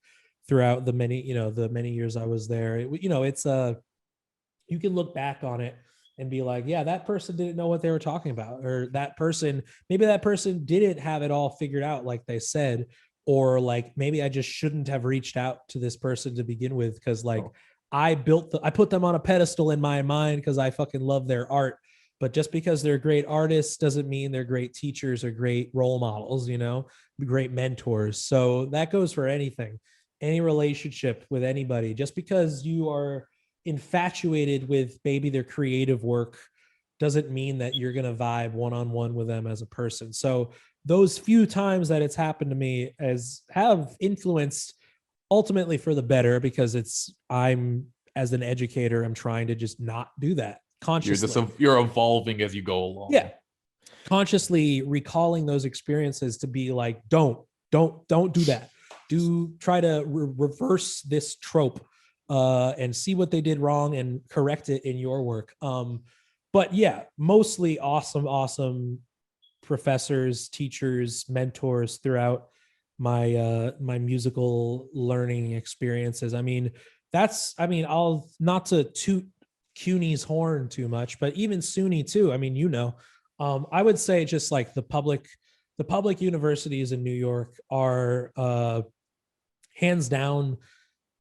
throughout the many, you know, the many years I was there. You know, it's you can look back on it and be like, yeah, that person didn't know what they were talking about, or that person, maybe that person didn't have it all figured out like they said, or like maybe I just shouldn't have reached out to this person to begin with because like I put them on a pedestal in my mind because I fucking love their art. But just because they're great artists doesn't mean they're great teachers or great role models, you know, great mentors. So that goes for anything, any relationship with anybody. Just because you are infatuated with maybe their creative work doesn't mean that you're going to vibe one-on-one with them as a person. So those few times that it's happened to me have influenced ultimately for the better, because I'm, as an educator, I'm trying to just not do that consciously. You're evolving as you go along. Yeah, consciously recalling those experiences to be like, don't do that. Do try to reverse this trope and see what they did wrong and correct it in your work. But yeah, mostly awesome professors, teachers, mentors throughout my musical learning experiences. I mean, I'll not to toot CUNY's horn too much, but even SUNY too. I mean, you know, I would say just like the public universities in New York are hands down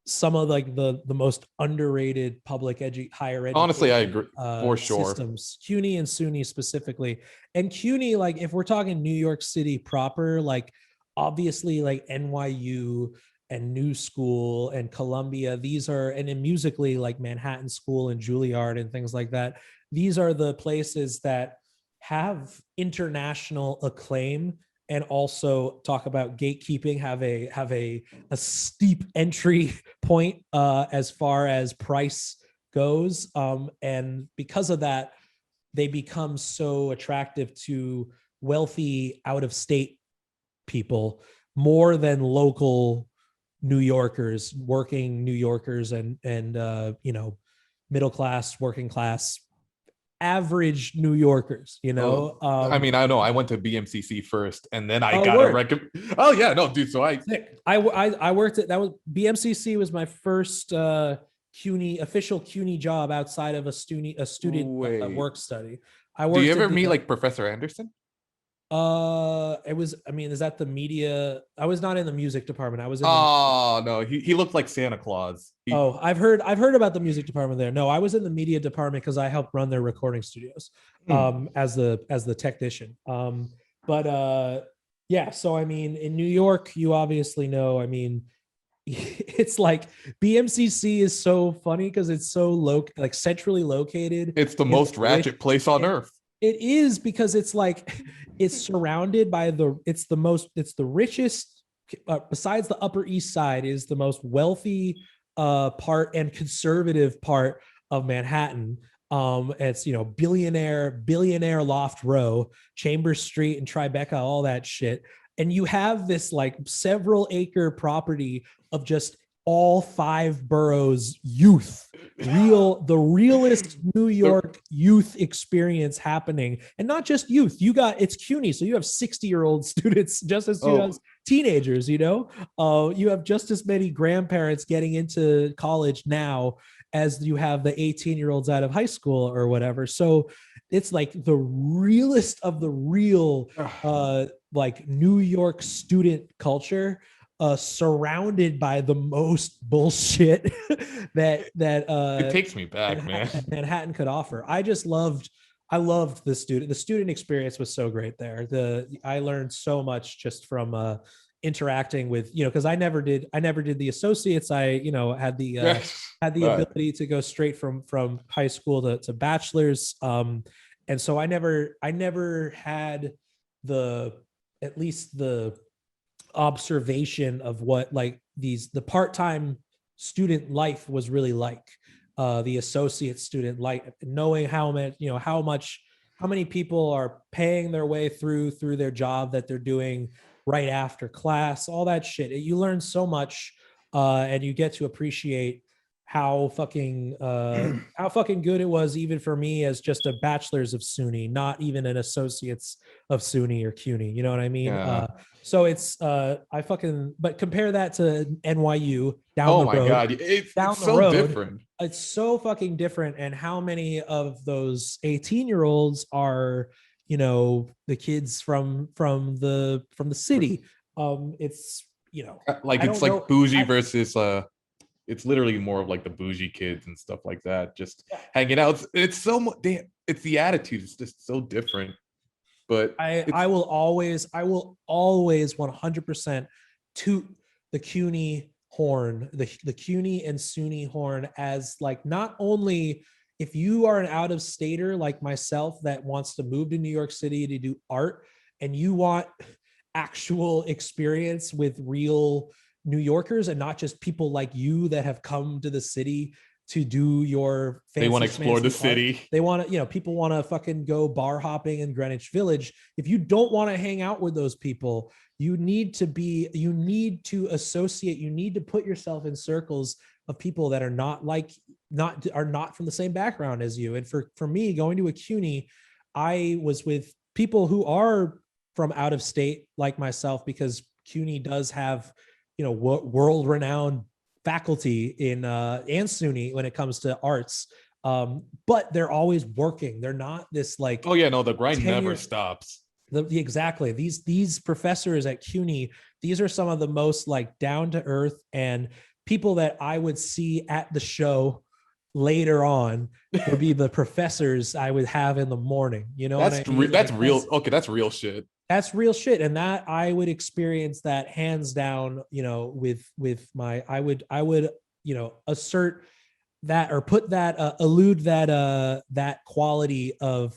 some of like the most underrated higher education. Honestly, I agree for sure. Systems, CUNY and SUNY specifically. And CUNY, like if we're talking New York City proper, like obviously like NYU and New School and Columbia, these are, and then musically like Manhattan School and Juilliard and things like that. These are the places that have international acclaim and also talk about gatekeeping, have a steep entry point as far as price goes, and because of that, they become so attractive to wealthy out of state people more than local New Yorkers, working New Yorkers, and you know, middle class, working class, average New Yorkers, you know. I mean, I know I went to BMCC first, and then I got word. a recommend. Oh yeah, no, dude. So I worked at, that was BMCC was my first official CUNY job outside of a student work study. Do you ever meet like Professor Anderson? It was. I mean, is that the media? I was not in the music department. I was in the. Oh no, he looked like Santa Claus. Oh, I've heard about the music department there. No, I was in the media department because I helped run their recording studios, Hmm. as the technician. But yeah. So I mean, in New York, you obviously know. I mean, it's like BMCC is so funny because it's so like centrally located It's the in most the rich. ratchet place on It, earth. it is because it's like it's surrounded by it's the richest, besides the Upper East Side, is the most wealthy part and conservative part of Manhattan. It's billionaire loft row, Chambers Street and Tribeca, all that shit. And you have this like several acre property of just all five boroughs youth, the realest New The York youth experience happening. And not just youth, it's CUNY, so you have 60-year-old students just as soon oh as teenagers. You have just as many grandparents getting into college now as you have the 18-year-olds out of high school or whatever. So it's like the realest of the real, like New York student culture, surrounded by the most bullshit it takes me back, man. Manhattan could offer. I loved the student experience was so great there. I learned so much just from interacting with, because I never did the associates. I had the But ability to go straight from high school to bachelor's. And so I never had the at least the observation of what like the part-time student life was really like, the associate student life, knowing how many people are paying their way through their job that they're doing right after class, all that shit. You learn so much, and you get to appreciate how fucking good it was, even for me as just a bachelor's of SUNY, not even an associate's of SUNY or CUNY. You know what I mean? yeah. So it's but compare that to NYU down Oh the my road. god, it's Down the so road, different. it's so fucking different. And how many of those 18-year-olds are, the kids from the city? It's Like I it's don't like know. bougie versus it's literally more of like the bougie kids and stuff like that, just hanging out. It's so much. It's the attitude. It's just so different. But I it's I will always 100% toot the CUNY horn, the CUNY and SUNY horn, as like, not only if you are an out of stater like myself that wants to move to New York City to do art, and you want actual experience with real New Yorkers and not just people like you that have come to the city to do your they want fancy to explore the schmancy art. city. They want to, people want to fucking go bar hopping in Greenwich Village. If you don't want to hang out with those people, you need to associate, you need to put yourself in circles of people that are not from the same background as you. And for me, going to a CUNY, I was with people who are from out of state like myself, because CUNY does have, world renowned faculty in and SUNY when it comes to arts. But they're always working. They're not this like Oh yeah, no, the grind never tenure. stops. Exactly, these professors at CUNY, these are some of the most like down to earth and people that I would see at the show later on would be the professors I would have in the morning. You know what I mean? That's Like real. Okay, that's real shit. that's real shit. And that I would experience that hands down, with my, I would assert that, or put that, allude that quality of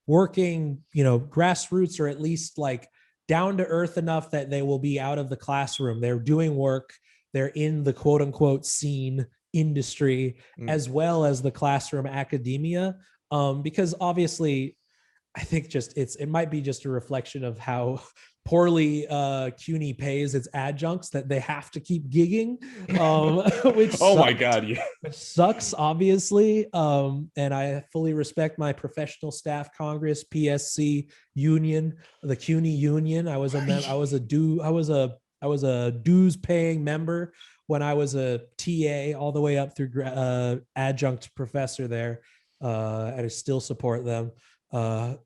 working, grassroots, or at least like down to earth enough that they will be out of the classroom, they're doing work, they're in the quote unquote scene industry, Mm. as well as the classroom academia. Because obviously I think it might be just a reflection of how poorly CUNY pays its adjuncts, that they have to keep gigging, which Oh my sucks. god, yeah. Which sucks, obviously. And I fully respect my professional staff Congress, PSC union, the CUNY union. I was a dues paying member when I was a TA, all the way up through adjunct professor there. And I still support them. I'm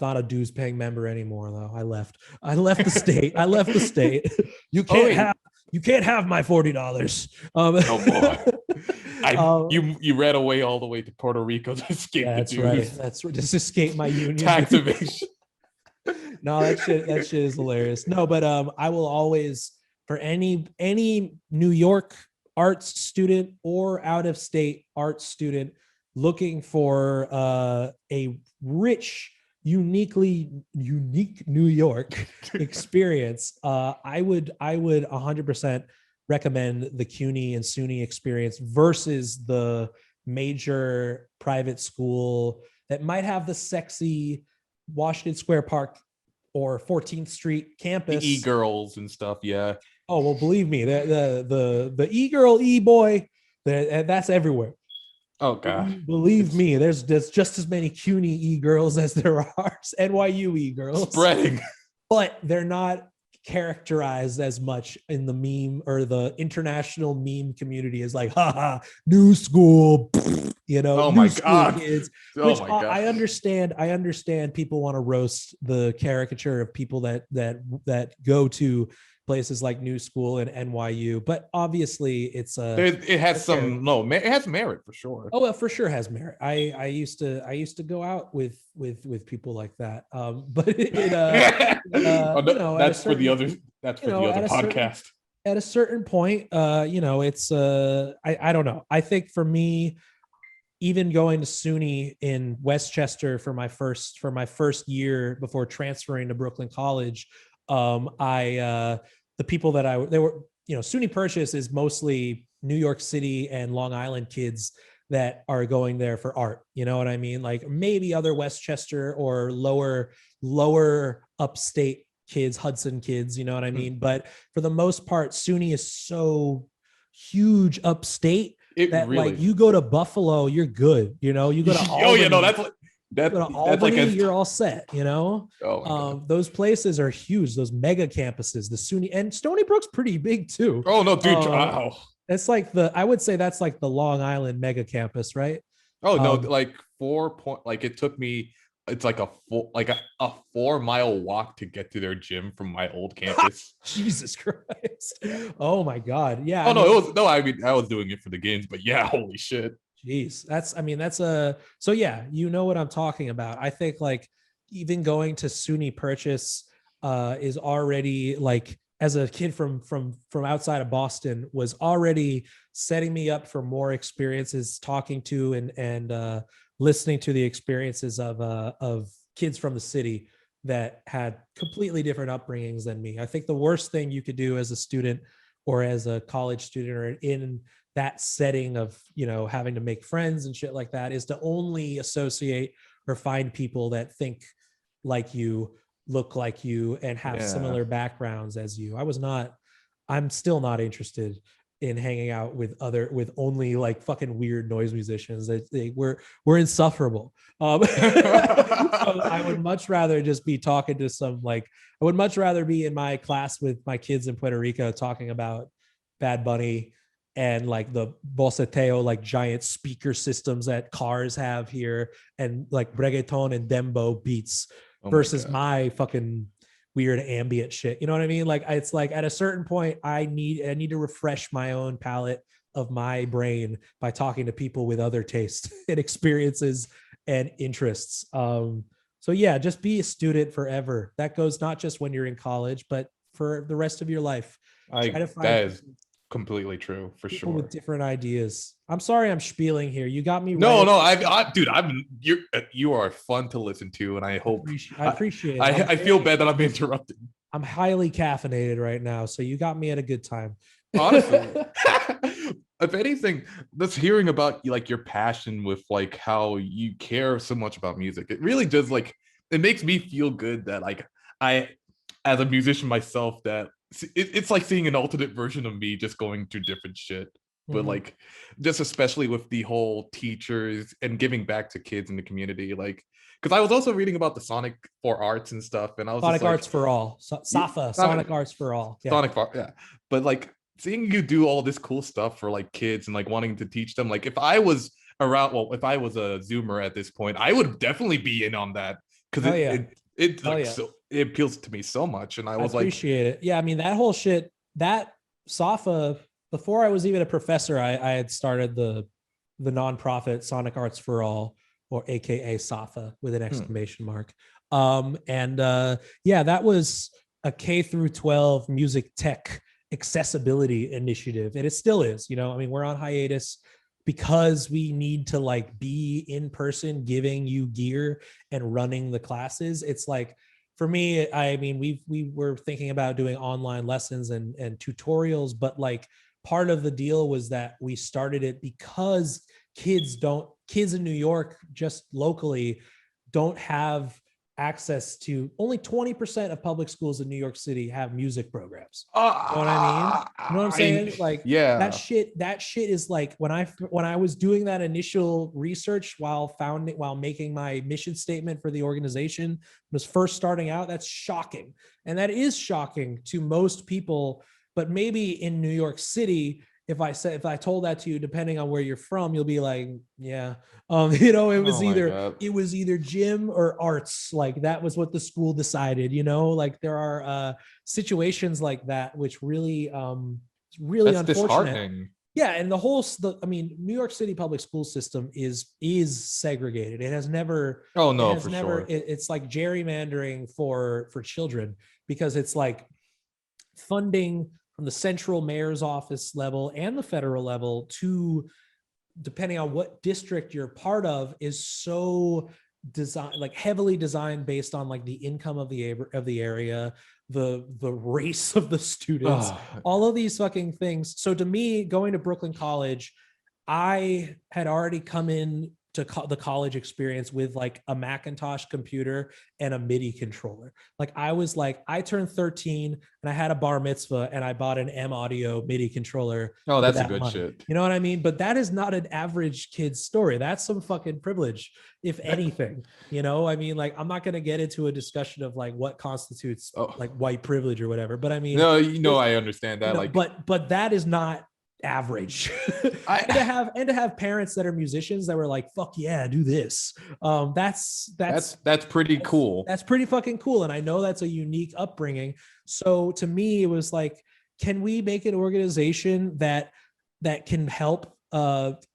not a dues paying member anymore though. I left the state. I left the state. You Oh can't wait. have my $40. Oh boy. Um, You ran away all the way to Puerto Rico to escape the that's right. dues. That's right. Just escape my union. Tax evasion. No, that shit is hilarious. No, but I will always, for any New York arts student or out of state arts student looking for a rich, unique New York experience, I would 100% recommend the CUNY and SUNY experience versus the major private school that might have the sexy Washington Square Park or 14th Street campus. The e-girls and stuff, yeah. Oh well, believe me, the e-girl, e-boy, that's everywhere. Oh god. Believe me, there's just as many CUNY e-girls as there are NYU e-girls. Spreading. But they're not characterized as much in the meme or the international meme community as like, haha, new school, Oh my god, kids. oh Which my god. I understand people want to roast the caricature of people that go to places like New School and NYU, but obviously it's it has it has merit for sure. Oh, well, for sure has merit. I used to go out with people like that. But that's for the other podcast. At a certain point, it's I don't know. I think for me, even going to SUNY in Westchester for my first year before transferring to Brooklyn College, the people that they were, SUNY Purchase is mostly New York City and Long Island kids that are going there for art. You know what I mean? Like maybe other Westchester or lower upstate kids, Hudson kids, you know what I mean? But for the most part, SUNY is so huge upstate that really, like, you go to Buffalo, you're good. You go to Albany, oh yeah, no, that's Albany, like you're all set. Oh those places are huge. Those mega campuses, the SUNY and Stony Brook's pretty big too. Oh no, dude! Wow. It's like I would say that's like the Long Island mega campus, right? Oh no, like 4 point. Like it took me. It's like a 4 mile walk to get to their gym from my old campus. Jesus Christ! Oh my God! Yeah. Oh no, I mean, I was doing it for the games, but yeah, holy shit. Jeez, so yeah, you know what I'm talking about. I think like even going to SUNY Purchase is already, like, as a kid from outside of Boston, was already setting me up for more experiences, talking to and listening to the experiences of kids from the city that had completely different upbringings than me. I think the worst thing you could do as a student or as a college student or in that setting of, having to make friends and shit like that is to only associate or find people that think like you, look like you, and have similar backgrounds as you. I'm still not interested in hanging out with only like fucking weird noise musicians. We're insufferable. So I would much rather just be talking to I would much rather be in my class with my kids in Puerto Rico talking about Bad Bunny and like the boceteo, like giant speaker systems that cars have here, and like reggaeton and dembo beats versus my fucking weird ambient shit. You know what I mean? Like, it's like at a certain point, I need to refresh my own palette of my brain by talking to people with other tastes and experiences and interests. So yeah, just be a student forever. That goes not just when you're in college, but for the rest of your life. That is completely true, for sure. With different ideas. I'm sorry I'm spieling here. You got me. No, dude, you are fun to listen to, and I hope I appreciate it. I feel bad that I'm interrupted. I'm highly caffeinated right now, so you got me at a good time. Honestly, if anything, just hearing about like your passion with like how you care so much about music, it really does, like, it makes me feel good that like I, as a musician myself, that it's like seeing an alternate version of me just going through different shit. But like, just especially with the whole teachers and giving back to kids in the community, like, because I was also reading about the Sonic for Arts and stuff, and I was Sonic just like, Arts for All, SAFA, Sonic Arts for All, yeah. But like, seeing you do all this cool stuff for like kids and like wanting to teach them, like, if I was around. Well, if I was a Zoomer at this point, I would definitely be in on that because Oh yeah. it Oh like yeah. so it appeals to me so much, and I I was like, appreciate it. Yeah, I mean that whole shit. That SAFA. Before I was even a professor, I had started the nonprofit Sonic Arts for All, or AKA SAFA with an exclamation mark. And yeah, that was a K through 12 music tech accessibility initiative, and it still is. You know, I mean, we're on hiatus because we need to like be in person, giving you gear and running the classes. It's like, for me, I mean, we were thinking about doing online lessons and tutorials, but like part of the deal was that we started it because kids in New York, just locally, don't have access to. Only 20% of public schools in New York City have music programs. You know what I mean? You know what I'm saying? Like yeah. that shit is like, when I was doing that initial research while making my mission statement for the organization, was first starting out, that's shocking. And that is shocking to most people, but maybe in New York City, if I told that to you, depending on where you're from, you'll be like, yeah, you know, it was Oh my either God. gym or arts. Like that was what the school decided, you know, like there are situations like that, which really, really That's unfortunate. disheartening. Yeah, and I mean, New York City public school system is segregated. It has never, Oh no, for sure. it's like gerrymandering for children, because it's like funding from the central mayor's office level and the federal level to, depending on what district you're part of, is so designed, like heavily designed based on like the income of the area, the race of the students, all of these fucking things. So to me, going to Brooklyn College, I had already come in to the college experience with like a Macintosh computer and a MIDI controller. Like I turned 13 and I had a bar mitzvah and I bought an M Audio MIDI controller Oh, with that's a that good money. shit. You know what I mean? But that is not an average kid's story. That's some fucking privilege, if anything. You know, I mean, like I'm not going to get into a discussion of like what constitutes like white privilege or whatever. But I mean, no, I understand that. you know, Like, but that is not average. And to have parents that are musicians that were like, fuck yeah, do this. That's pretty cool. That's pretty fucking cool. And I know that's a unique upbringing. So to me, it was like, can we make an organization that can help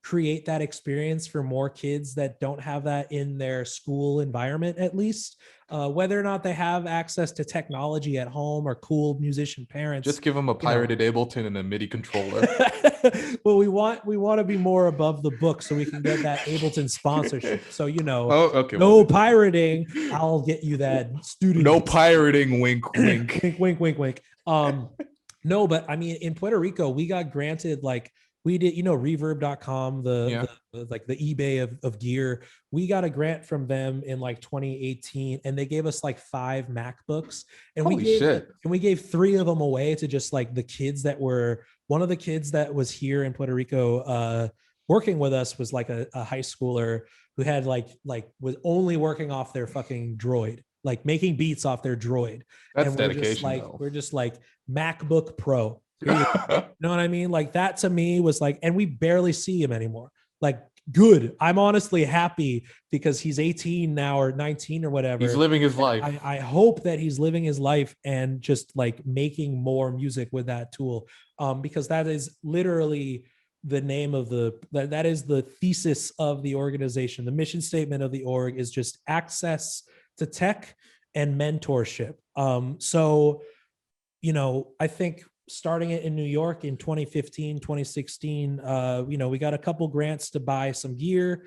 create that experience for more kids that don't have that in their school environment, at least, whether or not they have access to technology at home or cool musician parents. Just give them a pirated Ableton and a MIDI controller. Well, we want to be more above the book so we can get that Ableton sponsorship. So, you know, okay, no pirating. I'll get you that student. No pirating. Wink, wink. Wink, wink, wink, wink. No, but I mean, in Puerto Rico, we got granted, like, we did, you know, reverb.com, the like the eBay of gear. We got a grant from them in like 2018, and they gave us like 5 MacBooks, and we gave 3 of them away to just like the kids that were, one of the kids that was here in Puerto Rico working with us was like a high schooler who had like was only working off their fucking Droid, like making beats off their Droid. That's and dedication. We're just like MacBook Pro. You know what I mean? Like that to me was like, and we barely see him anymore. Like, good. I'm honestly happy because he's 18 now or 19 or whatever. He's living his life. I hope that he's living his life and just like making more music with that tool. Because that is literally the name of that is the thesis of the organization. The mission statement of the org is just access to tech and mentorship. So, you know, I think starting it in New York in 2015, 2016, you know, we got a couple grants to buy some gear,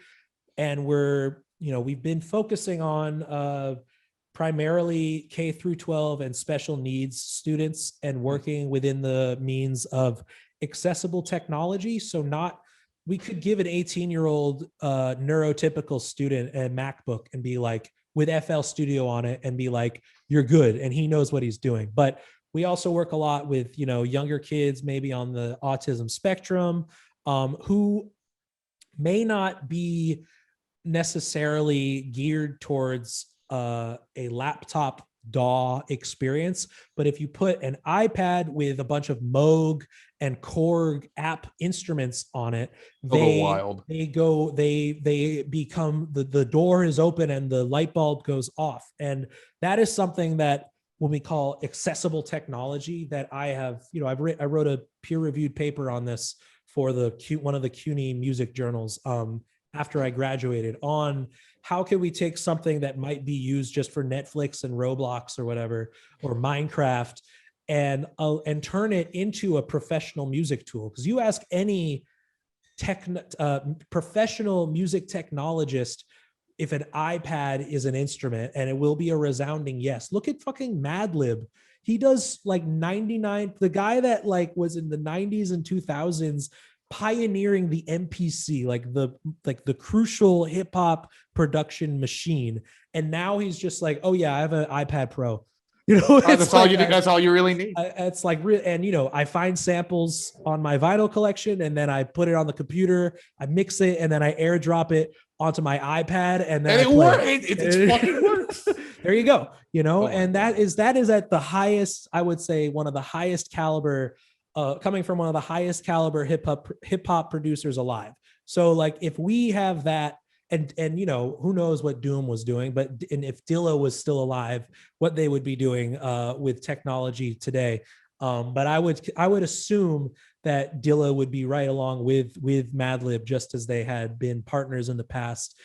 and we've been focusing on primarily K through 12 and special needs students, and working within the means of accessible technology. So we could give an 18-year-old neurotypical student a MacBook and be like, with FL Studio on it, and be like, you're good. And he knows what he's doing. But we also work a lot with, you know, younger kids, maybe on the autism spectrum, who may not be necessarily geared towards a laptop DAW experience. But if you put an iPad with a bunch of Moog and Korg app instruments on it, They'll go wild. they become the door is open and the light bulb goes off. And that is something that when we call accessible technology that I have, I wrote a peer-reviewed paper on this for one of the CUNY music journals after I graduated, on how can we take something that might be used just for Netflix and Roblox or whatever, or Minecraft, and turn it into a professional music tool. Because you ask any professional music technologist if an iPad is an instrument, and it will be a resounding yes. Look at fucking Madlib. He does like 99, the guy that like was in the 90s and 2000s pioneering the MPC, like the crucial hip hop production machine. And now he's just like, oh yeah, I have an iPad Pro. That's all you need. That's all you really need. It's like, and I find samples on my vinyl collection, and then I put it on the computer, I mix it, and then I airdrop it onto my iPad, and then it works. It fucking works. There you go. And that is at the highest, I would say, one of the highest caliber, coming from one of the highest caliber hip hop producers alive. So like, if we have that, and who knows what Doom was doing, and if Dilla was still alive, what they would be doing with technology today. But I would assume that Dilla would be right along with Madlib, just as they had been partners in the past,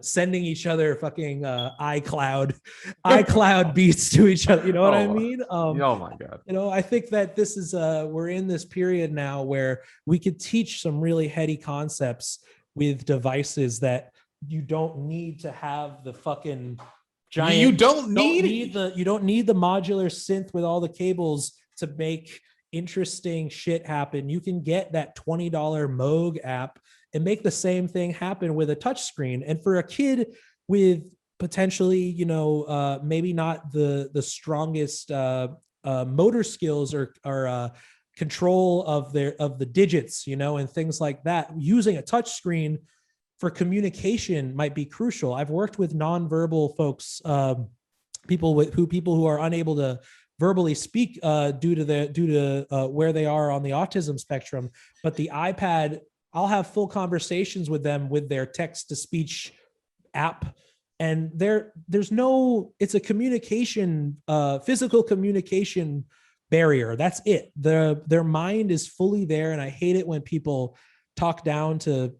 sending each other fucking iCloud beats to each other. You know what I mean? Oh my God. I think that this is we're in this period now where we could teach some really heady concepts with devices that you don't need to have the fucking giant. You don't need the modular synth with all the cables to make interesting shit happen. You can get that $20 Moog app and make the same thing happen with a touch screen. And for a kid with potentially, maybe not the strongest motor skills or control of the digits, and things like that, using a touch screen for communication might be crucial. I've worked with nonverbal folks, people who are unable to verbally speak due to where they are on the autism spectrum. But the iPad, I'll have full conversations with them with their text to speech app, and it's a communication, physical communication barrier. That's it. Their mind is fully there, and I hate it when people talk down to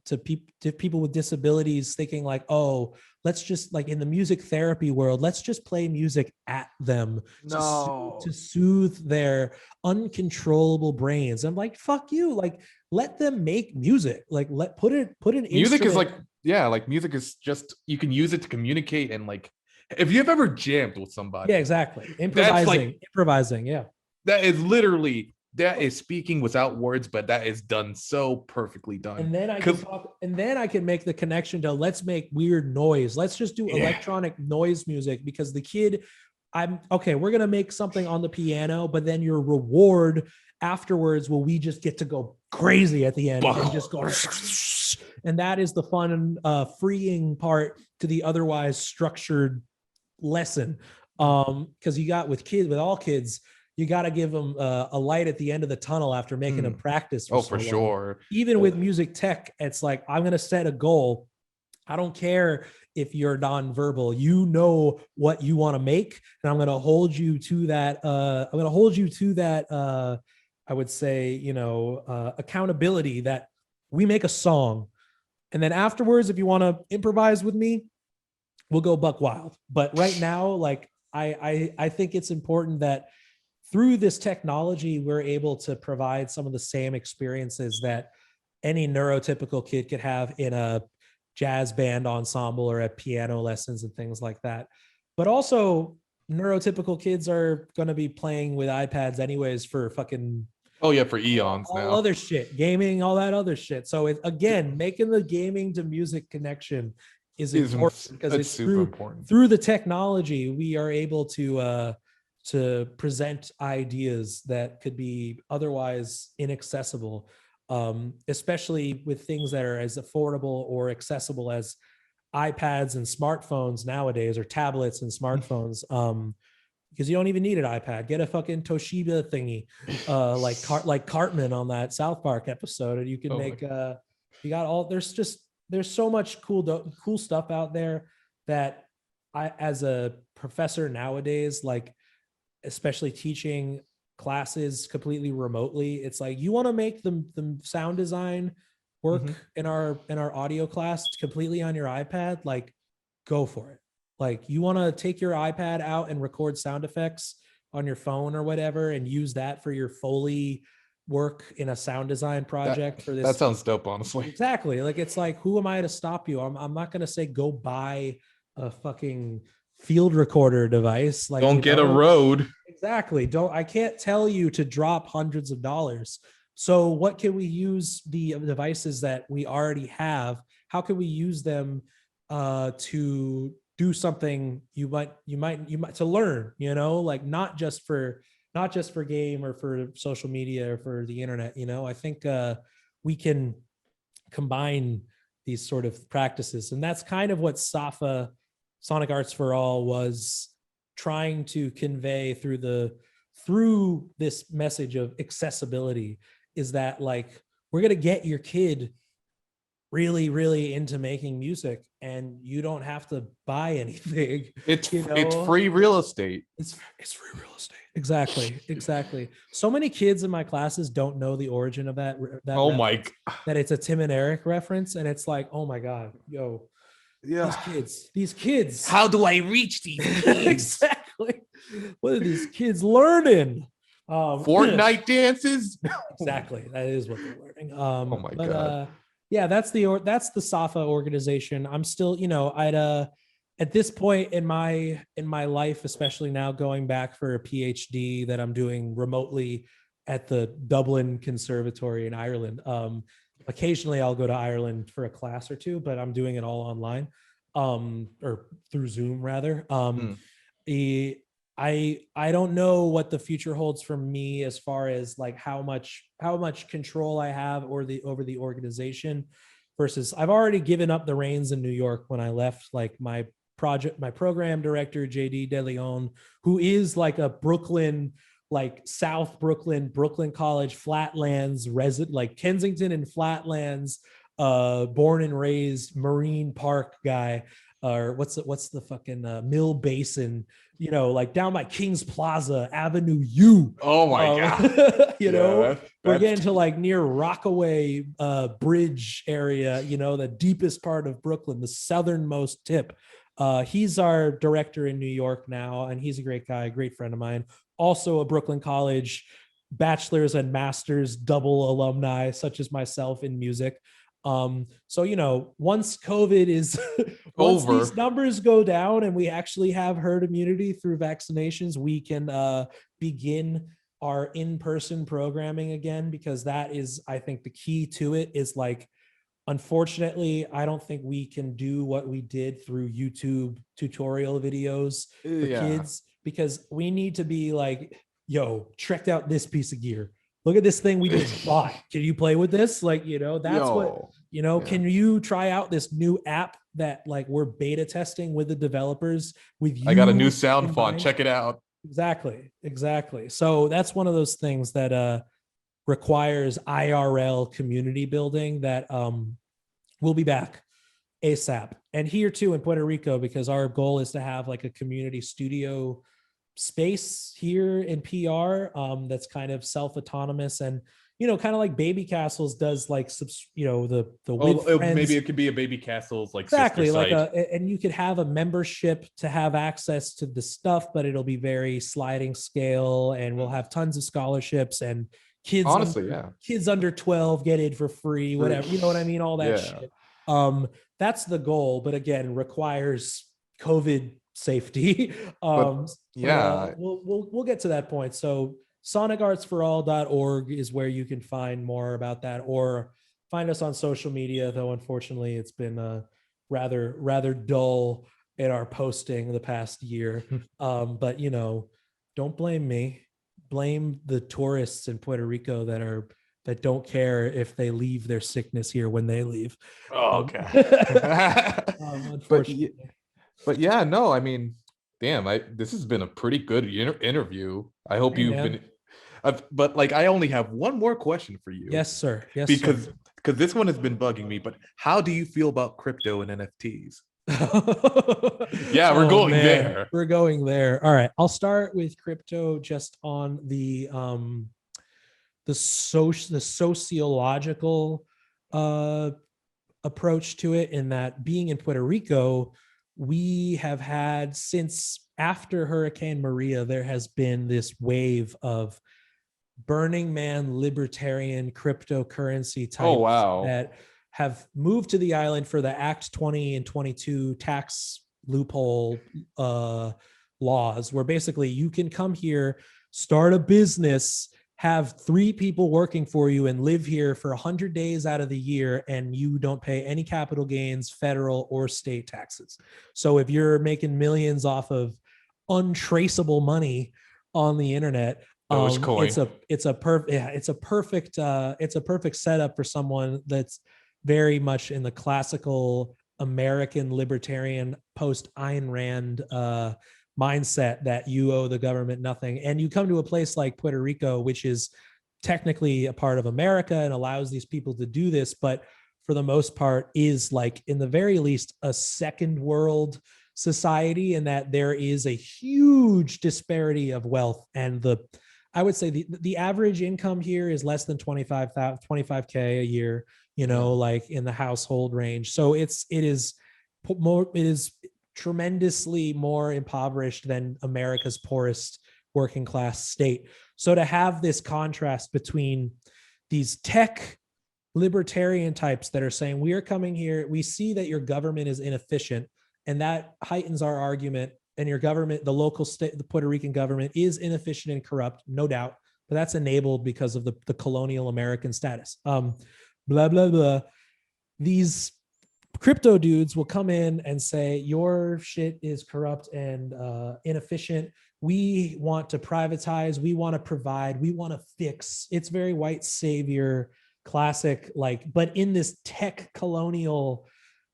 people with disabilities, thinking like, oh, let's just, like in the music therapy world, let's just play music at them to soothe their uncontrollable brains. I'm like, fuck you. Like, let them make music. Like, put an music is like, yeah, like music is just, you can use it to communicate. And like, if you've ever jammed with somebody, yeah, exactly, improvising, yeah, that is speaking without words, but that is done so perfectly done. And then I can make the connection to, let's make weird noise. Let's just do electronic noise music, because the kid, we're going to make something on the piano, but then your reward afterwards we just get to go crazy at the end and just go. And that is the fun, freeing part to the otherwise structured lesson. Because with all kids, you got to give them a light at the end of the tunnel after making them practice. For sure. Even with music tech, it's like, I'm going to set a goal. I don't care if you're nonverbal. You know what you want to make, and I'm going to hold you to that. I would say, accountability, that we make a song, and then afterwards, if you want to improvise with me, we'll go buck wild. But right now, like, I think it's important that through this technology, we're able to provide some of the same experiences that any neurotypical kid could have in a jazz band ensemble or at piano lessons and things like that. But also, neurotypical kids are going to be playing with iPads anyways for fucking... Oh yeah, for eons all now. Other shit, gaming, all that other shit. So again, making the gaming to music connection is important, because it's super important. Through the technology, we are able to present ideas that could be otherwise inaccessible, especially with things that are as affordable or accessible as iPads and smartphones nowadays, or tablets and smartphones. because you don't even need an iPad. Get a fucking Toshiba thingy, like Cartman on that South Park episode, and you can make you got all there's so much cool stuff out there that I, as a professor nowadays, like especially teaching classes completely remotely, it's like you want to make the sound design work in our audio class completely on your iPad, like go for it. Like you want to take your iPad out and record sound effects on your phone or whatever and use that for your Foley work in a sound design project for this. That sounds dope, honestly. Exactly. Like it's like, who am I to stop you? I'm not going to say go buy a fucking field recorder device. Like don't get a Rode. Exactly. I can't tell you to drop hundreds of dollars. So what can we use the devices that we already have? How can we use them to do something you might to learn, you know, like not just for game or for social media or for the internet, you know. I think we can combine these sort of practices, and that's kind of what SAFA, Sonic Arts for All, was trying to convey through this message of accessibility, is that like we're going to get your kid really, really into making music and you don't have to buy anything. It's free real estate. It's free real estate. Exactly. So many kids in my classes don't know the origin of that that it's a Tim and Eric reference, and it's like, oh my God, yo, yeah, these kids. How do I reach these kids? Exactly. What are these kids learning? Fortnite dances. Exactly. That is what they're learning. Oh my God. Yeah, that's the SAFA organization. I'm still, you know, at this point in my life, especially now going back for a PhD that I'm doing remotely at the Dublin Conservatory in Ireland. Occasionally I'll go to Ireland for a class or two, but I'm doing it all online, or through Zoom rather. I don't know what the future holds for me as far as like how much control I have over the organization, versus I've already given up the reins in New York when I left. Like my program director, JD De Leon, who is like a Brooklyn, like South Brooklyn College Flatlands resident, like Kensington and Flatlands, born and raised Marine Park guy, or what's the fucking Mill Basin, you know, like down by Kings Plaza, Avenue U. Oh my God. You know, we're getting to like near Rockaway Bridge area, you know, the deepest part of Brooklyn, the southernmost tip. He's our director in New York now, and he's a great guy, a great friend of mine. Also a Brooklyn College bachelor's and master's double alumni, such as myself, in music. So, you know, once COVID is once over, these numbers go down and we actually have herd immunity through vaccinations, we can begin our in-person programming again, because that is, I think, the key to it. Is like, unfortunately, I don't think we can do what we did through YouTube tutorial videos for kids, because we need to be like, yo, check out this piece of gear. Look at this thing we just bought. Can you play with this? Like, you know, that's what, you know, can you try out this new app that like we're beta testing with the developers with you? I got a new sound font. Check it out. Exactly. So that's one of those things that requires IRL community building that we'll be back ASAP. And here too in Puerto Rico, because our goal is to have like a community studio space here in PR that's kind of self-autonomous, and you know, kind of like Baby Castles does, like, you know, the maybe it could be a Baby Castles like exactly like and you could have a membership to have access to the stuff, but it'll be very sliding scale, and we'll have tons of scholarships, and kids kids under 12 get in for free, whatever, you know what I mean, all that shit. That's the goal, but again, requires COVID safety. We'll get to that point. So sonicartsforall.org is where you can find more about that, or find us on social media, though unfortunately it's been rather dull in our posting the past year. But you know, don't blame me, blame the tourists in Puerto Rico that don't care if they leave their sickness here when they leave. Unfortunately. But yeah, no, I mean, Damn, I this has been a pretty good interview. I hope Hey, you've man. been. But like, I only have one more question for you Yes, sir. Yes, sir. because this one has been bugging me. But how do you feel about crypto and NFTs? Yeah, we're Oh going man, there. we're going there. All right, I'll start with crypto just on the sociological uh approach to it, in that being in Puerto Rico, we have had, since after Hurricane Maria, there has been this wave of Burning Man libertarian cryptocurrency Oh types wow. that have moved to the island for the Act 20 and 22 tax loophole laws, where basically you can come here, start a business, have 3 people working for you, and live here for 100 days out of the year, and you don't pay any capital gains, federal or state taxes. So if you're making millions off of untraceable money on the internet, Dogecoin. it's a perfect setup for someone that's very much in the classical American libertarian post Ayn Rand mindset, that you owe the government nothing, and you come to a place like Puerto Rico, which is technically a part of America and allows these people to do this, but for the most part is, like, in the very least, a second world society, in that there is a huge disparity of wealth. And I would say the average income here is less than 25K a year, Yeah. like in the household range. So it is tremendously more impoverished than America's poorest working class state. So to have this contrast between these tech libertarian types that are saying, we are coming here, we see that your government is inefficient, and that heightens our argument, and your government, the local state, the Puerto Rican government, is inefficient and corrupt, no doubt, but that's enabled because of the colonial American status. Blah blah blah. These crypto dudes will come in and say, your shit is corrupt and inefficient. We want to privatize, we want to provide, we want to fix. It's very white savior, classic, like, but in this tech colonial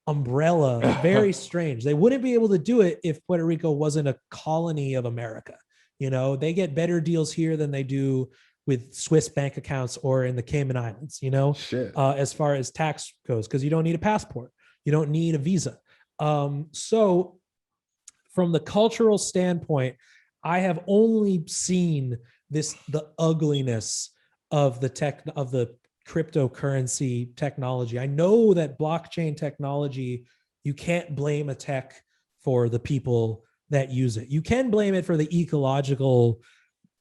umbrella. Very strange. They wouldn't be able to do it if Puerto Rico wasn't a colony of America. They get better deals here than they do with Swiss bank accounts or in the Cayman Islands, Shit. as far as tax goes, because you don't need a passport, you don't need a visa. So from the cultural standpoint, I have only seen the ugliness of the cryptocurrency technology. I know that blockchain technology, you can't blame a tech for the people that use it. You can blame it for the ecological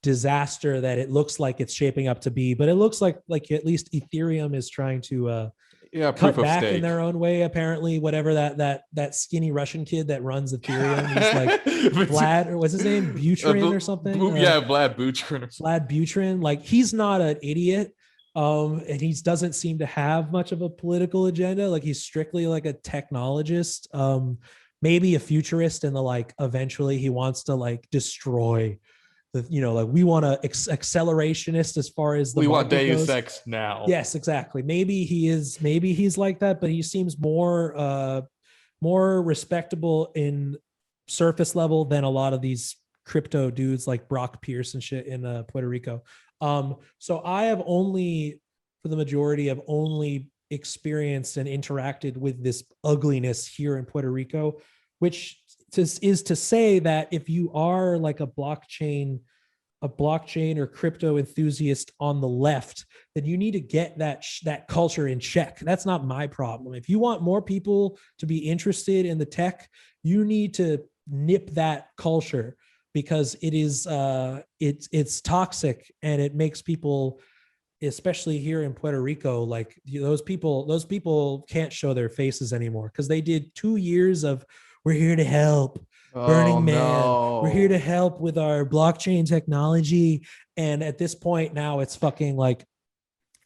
disaster that it looks like it's shaping up to be, but it looks like at least Ethereum is trying to Yeah, proof cut of back in stake. their own way. Apparently, whatever that skinny Russian kid that runs Ethereum, he's like Vlad, or what's his name, Buterin or something. Yeah, Vlad Buterin. Vlad Buterin, like, he's not an idiot. And he doesn't seem to have much of a political agenda. Like, he's strictly like a technologist, maybe a futurist, and eventually he wants to destroy like, we want to accelerationist as far as the We want market Deus goes. Ex now. Yes, exactly. Maybe he's like that, but he seems more respectable in surface level than a lot of these crypto dudes like Brock Pierce and shit in Puerto Rico. So I have only, for the majority, have only experienced and interacted with this ugliness here in Puerto Rico, which is to say that if you are like a blockchain or crypto enthusiast on the left, then you need to get that culture in check. That's not my problem. If you want more people to be interested in the tech, you need to nip that culture, because it is it's toxic, and it makes people, especially here in Puerto Rico, like, those people can't show their faces anymore, because they did 2 years of, we're here to help, Oh Burning Man, we're here to no. help with our blockchain technology. And at this point now, it's fucking like,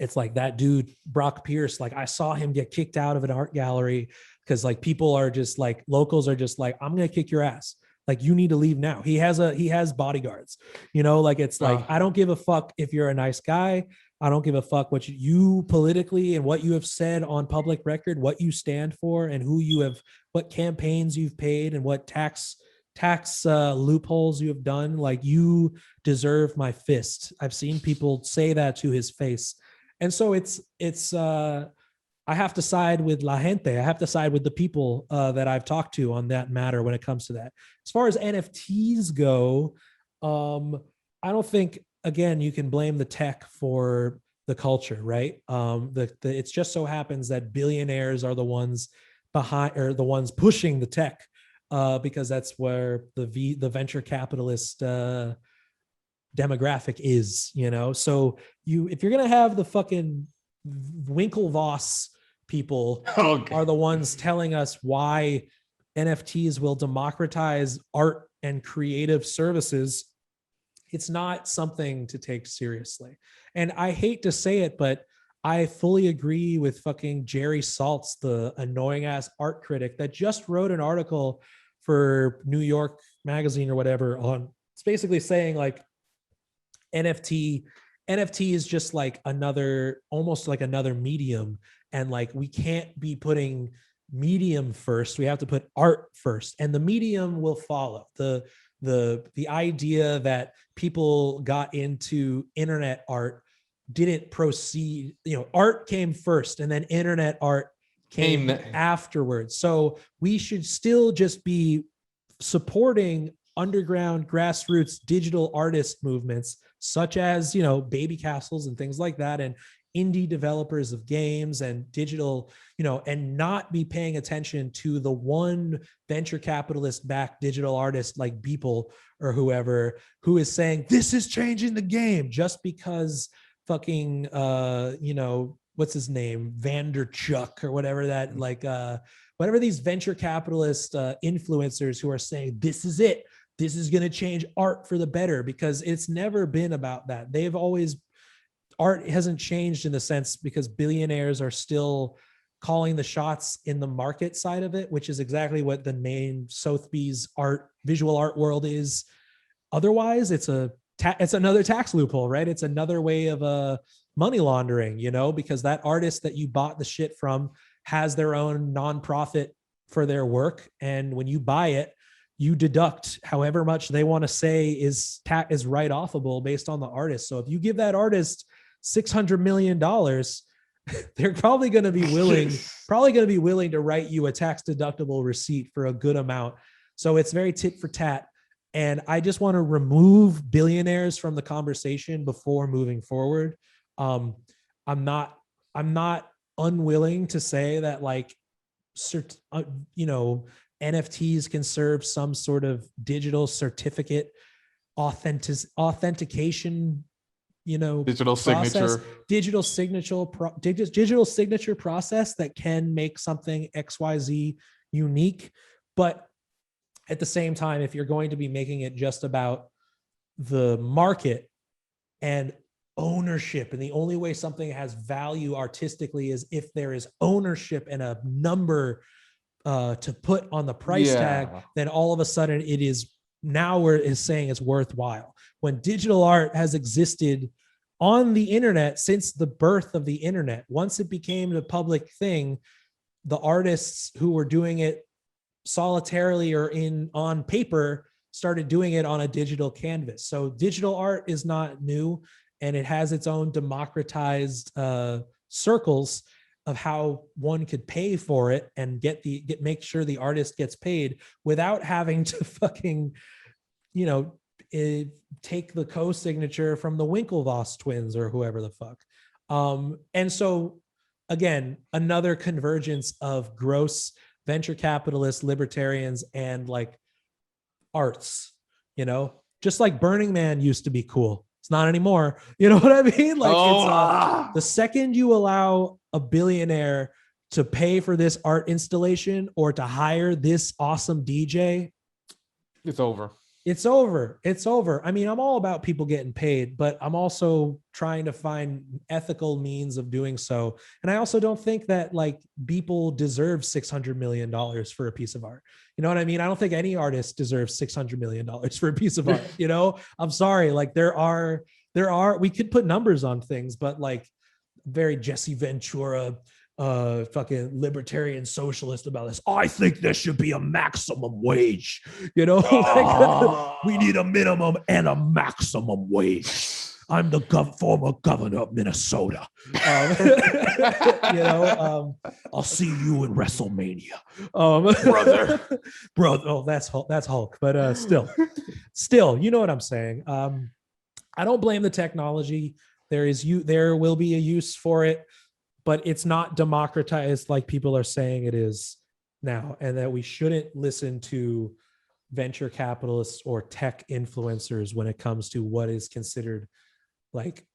it's like that dude Brock Pierce, like, I saw him get kicked out of an art gallery because people are just like, locals are just like, I'm gonna kick your ass, like, you need to leave now. He has bodyguards, like, it's like, I don't give a fuck if you're a nice guy. I don't give a fuck what you politically and what you have said on public record, what you stand for, and what campaigns you've paid, and what tax tax loopholes you have done, like you deserve my fist. I've seen people say that to his face. And so it's I have to side with la gente. I have to side with the people that I've talked to on that matter when it comes to that. As far as NFTs go, I don't think, again, you can blame the tech for the culture, right? It's just so happens that billionaires are the ones behind, or the ones pushing the tech, because that's where the venture capitalist demographic is, you know. So if you're gonna have the fucking Winklevoss people are the ones telling us why NFTs will democratize art and creative services, it's not something to take seriously. And I hate to say it, but I fully agree with fucking Jerry Saltz, the annoying ass art critic that just wrote an article for New York Magazine or whatever on, it's basically saying like NFT is just like almost like another medium. And like, we can't be putting medium first. We have to put art first, and the medium will follow. The idea that people got into internet art didn't proceed, you know, art came first and then internet art came afterwards. So we should still just be supporting underground grassroots digital artist movements, such as, you know, baby castles and things like that, and indie developers of games and digital, you know, and not be paying attention to the one venture capitalist backed digital artist like Beeple or whoever who is saying this is changing the game just because fucking you know, what's his name, Vanderchuck or whatever that, like whatever these venture capitalist influencers who are saying this is it, this is going to change art for the better, because it's never been about that. They've always, art hasn't changed in the sense, because billionaires are still calling the shots in the market side of it, which is exactly what the name Sotheby's visual art world is. Otherwise, it's another tax loophole, right? It's another way of money laundering, you know, because that artist that you bought the shit from has their own nonprofit for their work, and when you buy it, you deduct however much they want to say is write-offable based on the artist. So if you give that artist $600 million, they're probably going to be willing to write you a tax deductible receipt for a good amount. So it's very tit for tat. And I just want to remove billionaires from the conversation before moving forward. I'm not unwilling to say that, like, you know, NFTs can serve some sort of digital certificate authentication, you know, digital signature process that can make something XYZ unique. But at the same time, if you're going to be making it just about the market and ownership, and the only way something has value artistically is if there is ownership and a number to put on the price tag, then all of a sudden it is now where it is saying it's worthwhile. When digital art has existed on the internet since the birth of the internet, once it became the public thing, the artists who were doing it solitarily or on paper started doing it on a digital canvas. So digital art is not new, and it has its own democratized circles of how one could pay for it and make sure the artist gets paid without having to fucking, you know, take the co-signature from the Winklevoss twins or whoever the fuck. And so again, another convergence of gross venture capitalists, libertarians, and like arts, you know, just like Burning Man used to be cool. It's not anymore. You know what I mean? Like the second you allow a billionaire to pay for this art installation or to hire this awesome DJ, it's over. It's over. It's over. I mean, I'm all about people getting paid, but I'm also trying to find ethical means of doing so. And I also don't think that like people deserve $600 million for a piece of art. You know what I mean? I don't think any artist deserves $600 million for a piece of art. You know, I'm sorry. Like there are, we could put numbers on things, but like very Jesse Ventura, fucking libertarian socialist about this. I think there should be a maximum wage. Like, we need a minimum and a maximum wage. I'm the former governor of Minnesota. I'll see you in WrestleMania, brother. Oh, that's Hulk. But still, you know what I'm saying. I don't blame the technology. There will be a use for it, but it's not democratized like people are saying it is now, and that we shouldn't listen to venture capitalists or tech influencers when it comes to what is considered like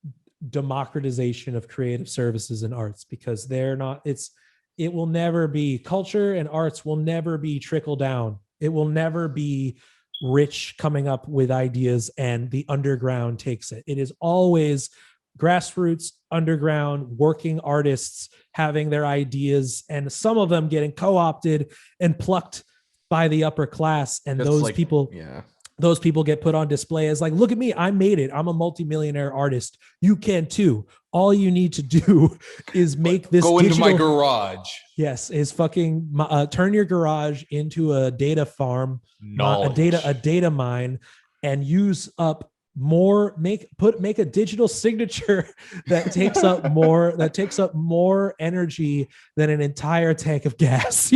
democratization of creative services and arts, because it will never be, culture and arts will never be trickle down. It will never be rich coming up with ideas and the underground takes it. It is always grassroots, underground, working artists having their ideas, and some of them getting co-opted and plucked by the upper class. And those people get put on display as like, look at me, I made it. I'm a multimillionaire artist. You can too. All you need to do is make this into my garage. Yes, is fucking turn your garage into a data farm, a data mine, and use up more. Make a digital signature that takes up more energy than an entire tank of gas.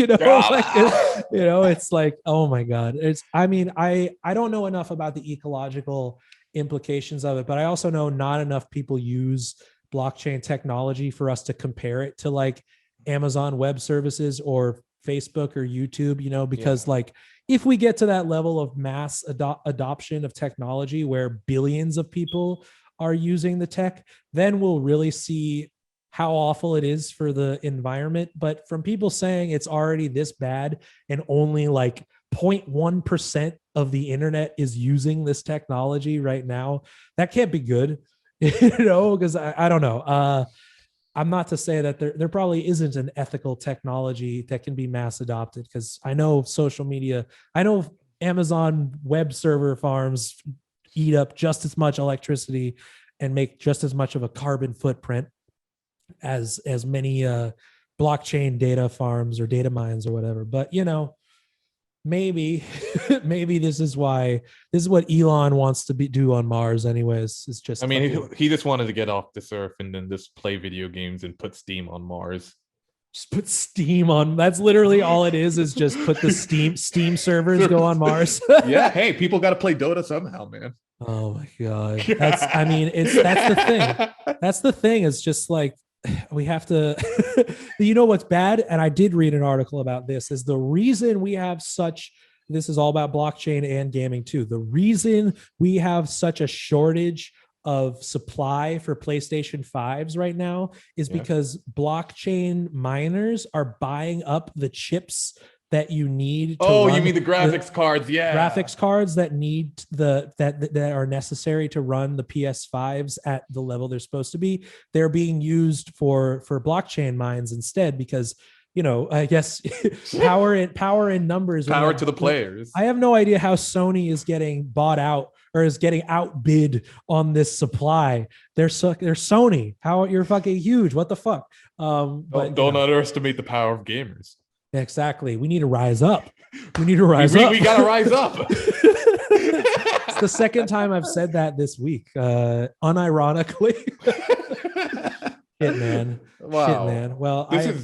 It's like, oh my god. I don't know enough about the ecological implications of it, but I also know not enough people use blockchain technology for us to compare it to like Amazon Web Services or Facebook or YouTube, because like if we get to that level of mass adoption of technology where billions of people are using the tech, then we'll really see how awful it is for the environment. But from people saying it's already this bad and only like 0.1% of the internet is using this technology right now, that can't be good, because I don't know. I'm not to say that there probably isn't an ethical technology that can be mass adopted, because I know social media, I know Amazon web server farms eat up just as much electricity and make just as much of a carbon footprint as many blockchain data farms or data mines or whatever. But maybe this is what Elon wants to do on Mars anyways. It's just, he just wanted to get off this earth and then just play video games and put Steam on Mars. Just put Steam on. That's literally all it is just put the Steam servers go on Mars. Yeah, hey, people got to play Dota somehow, man. Oh my god. That's the thing. That's the thing. It's just like, we have to, what's bad, and I did read an article about this, is the reason we have this is all about blockchain and gaming too. The reason we have such a shortage of supply for PlayStation 5s right now is because blockchain miners are buying up the chips that you need to you mean the graphics cards? Yeah, graphics cards that need that are necessary to run the PS5s at the level they're supposed to be. They're being used for blockchain mines instead, because I guess power in numbers. Power to the players. I have no idea how Sony is getting bought out or is getting outbid on this supply. They're Sony. How you're fucking huge. What the fuck? Don't underestimate the power of gamers. Exactly. We need to rise up. We gotta rise up. It's the second time I've said that this week. Unironically. Shit, man. Wow. Shit, man. Well, I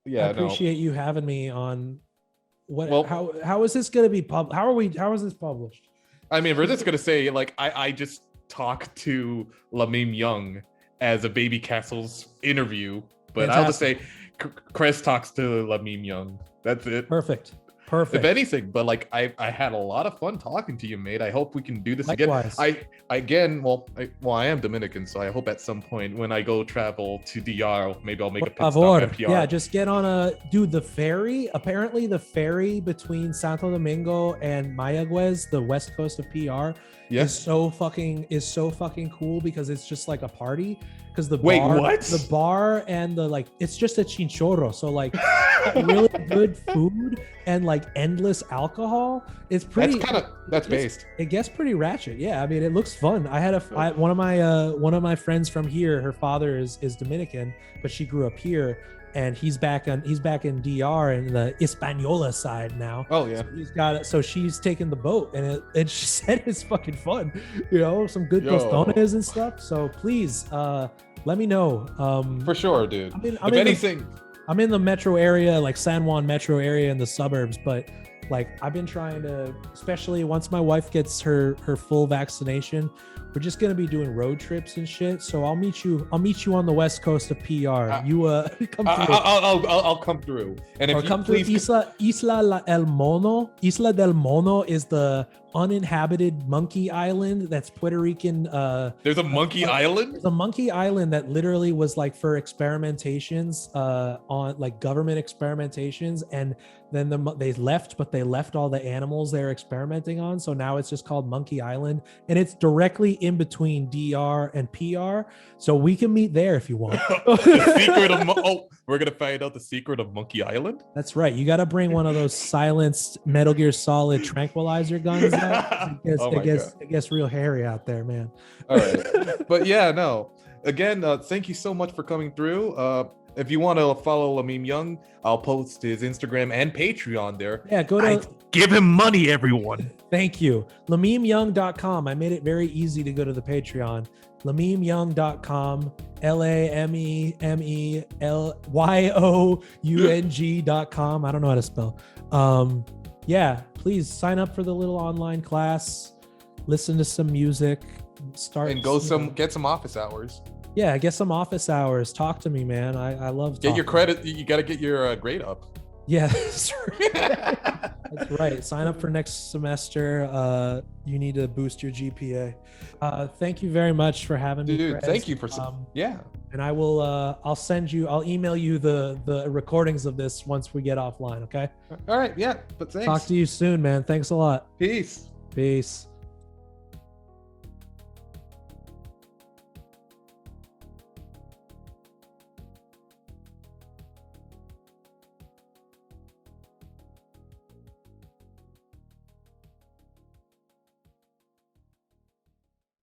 appreciate you having me on. How is this going to be published? How is this published? We're just going to say, like, I just talked to Lamim Young as a Baby Castles interview, but fantastic. I'll just say Crez talks to Lamim Young. That's it. Perfect. If anything, but like I had a lot of fun talking to you, mate. I hope we can do this Likewise. again. I am Dominican, so I hope at some point when I go travel to DR, maybe I'll make a pit stop at PR. Yeah, just get on the ferry. Apparently the ferry between Santo Domingo and Mayagüez, the west coast of PR, is so fucking cool, because it's just like a party. Because the bar and it's just a chinchorro, so like really good food and like endless alcohol. It's pretty. It gets pretty ratchet. Yeah, it looks fun. I had one of my friends from here. Her father is Dominican, but she grew up here, and he's back in DR in the Hispaniola side now. Oh yeah. So she's taking the boat, and she said it's fucking fun, some good Yo. tostones and stuff. So please, let me know. For sure, dude. I'm in the metro area, like San Juan metro area in the suburbs, but like I've been trying to, especially once my wife gets her full vaccination, we're just gonna be doing road trips and shit. So I'll meet you on the west coast of PR. You come through. I'll come through. And if come through Isla del Mono. Isla del Mono is the uninhabited monkey island that's Puerto Rican. There's a monkey island? There's a monkey island that literally was like for experimentations, on like government experimentations, and then they left all the animals they're experimenting on. So now it's just called Monkey Island, and it's directly in between DR and PR. So we can meet there if you want. We're gonna find out the secret of Monkey Island? That's right. You got to bring one of those silenced Metal Gear Solid tranquilizer guns. It gets real hairy out there, man. All right. But yeah, no. Again, thank you so much for coming through. If you want to follow Lamim Young, I'll post his Instagram and Patreon there. Yeah, give him money, everyone. Thank you. LamimYoung.com. I made it very easy to go to the Patreon. LamimYoung.com. LamemelyOung.com. I don't know how to spell. Yeah, please sign up for the little online class. Listen to some music. Get some office hours. Yeah, get some office hours. Talk to me, man. I love get your credit. You got to get your grade up. Yeah, that's right. That's right. Sign up for next semester. You need to boost your GPA. Thank you very much for having me, dude. Thank you for yeah. And I will. I'll email you the recordings of this once we get offline. Okay. All right. Yeah. But thanks. Talk to you soon, man. Thanks a lot. Peace. Peace.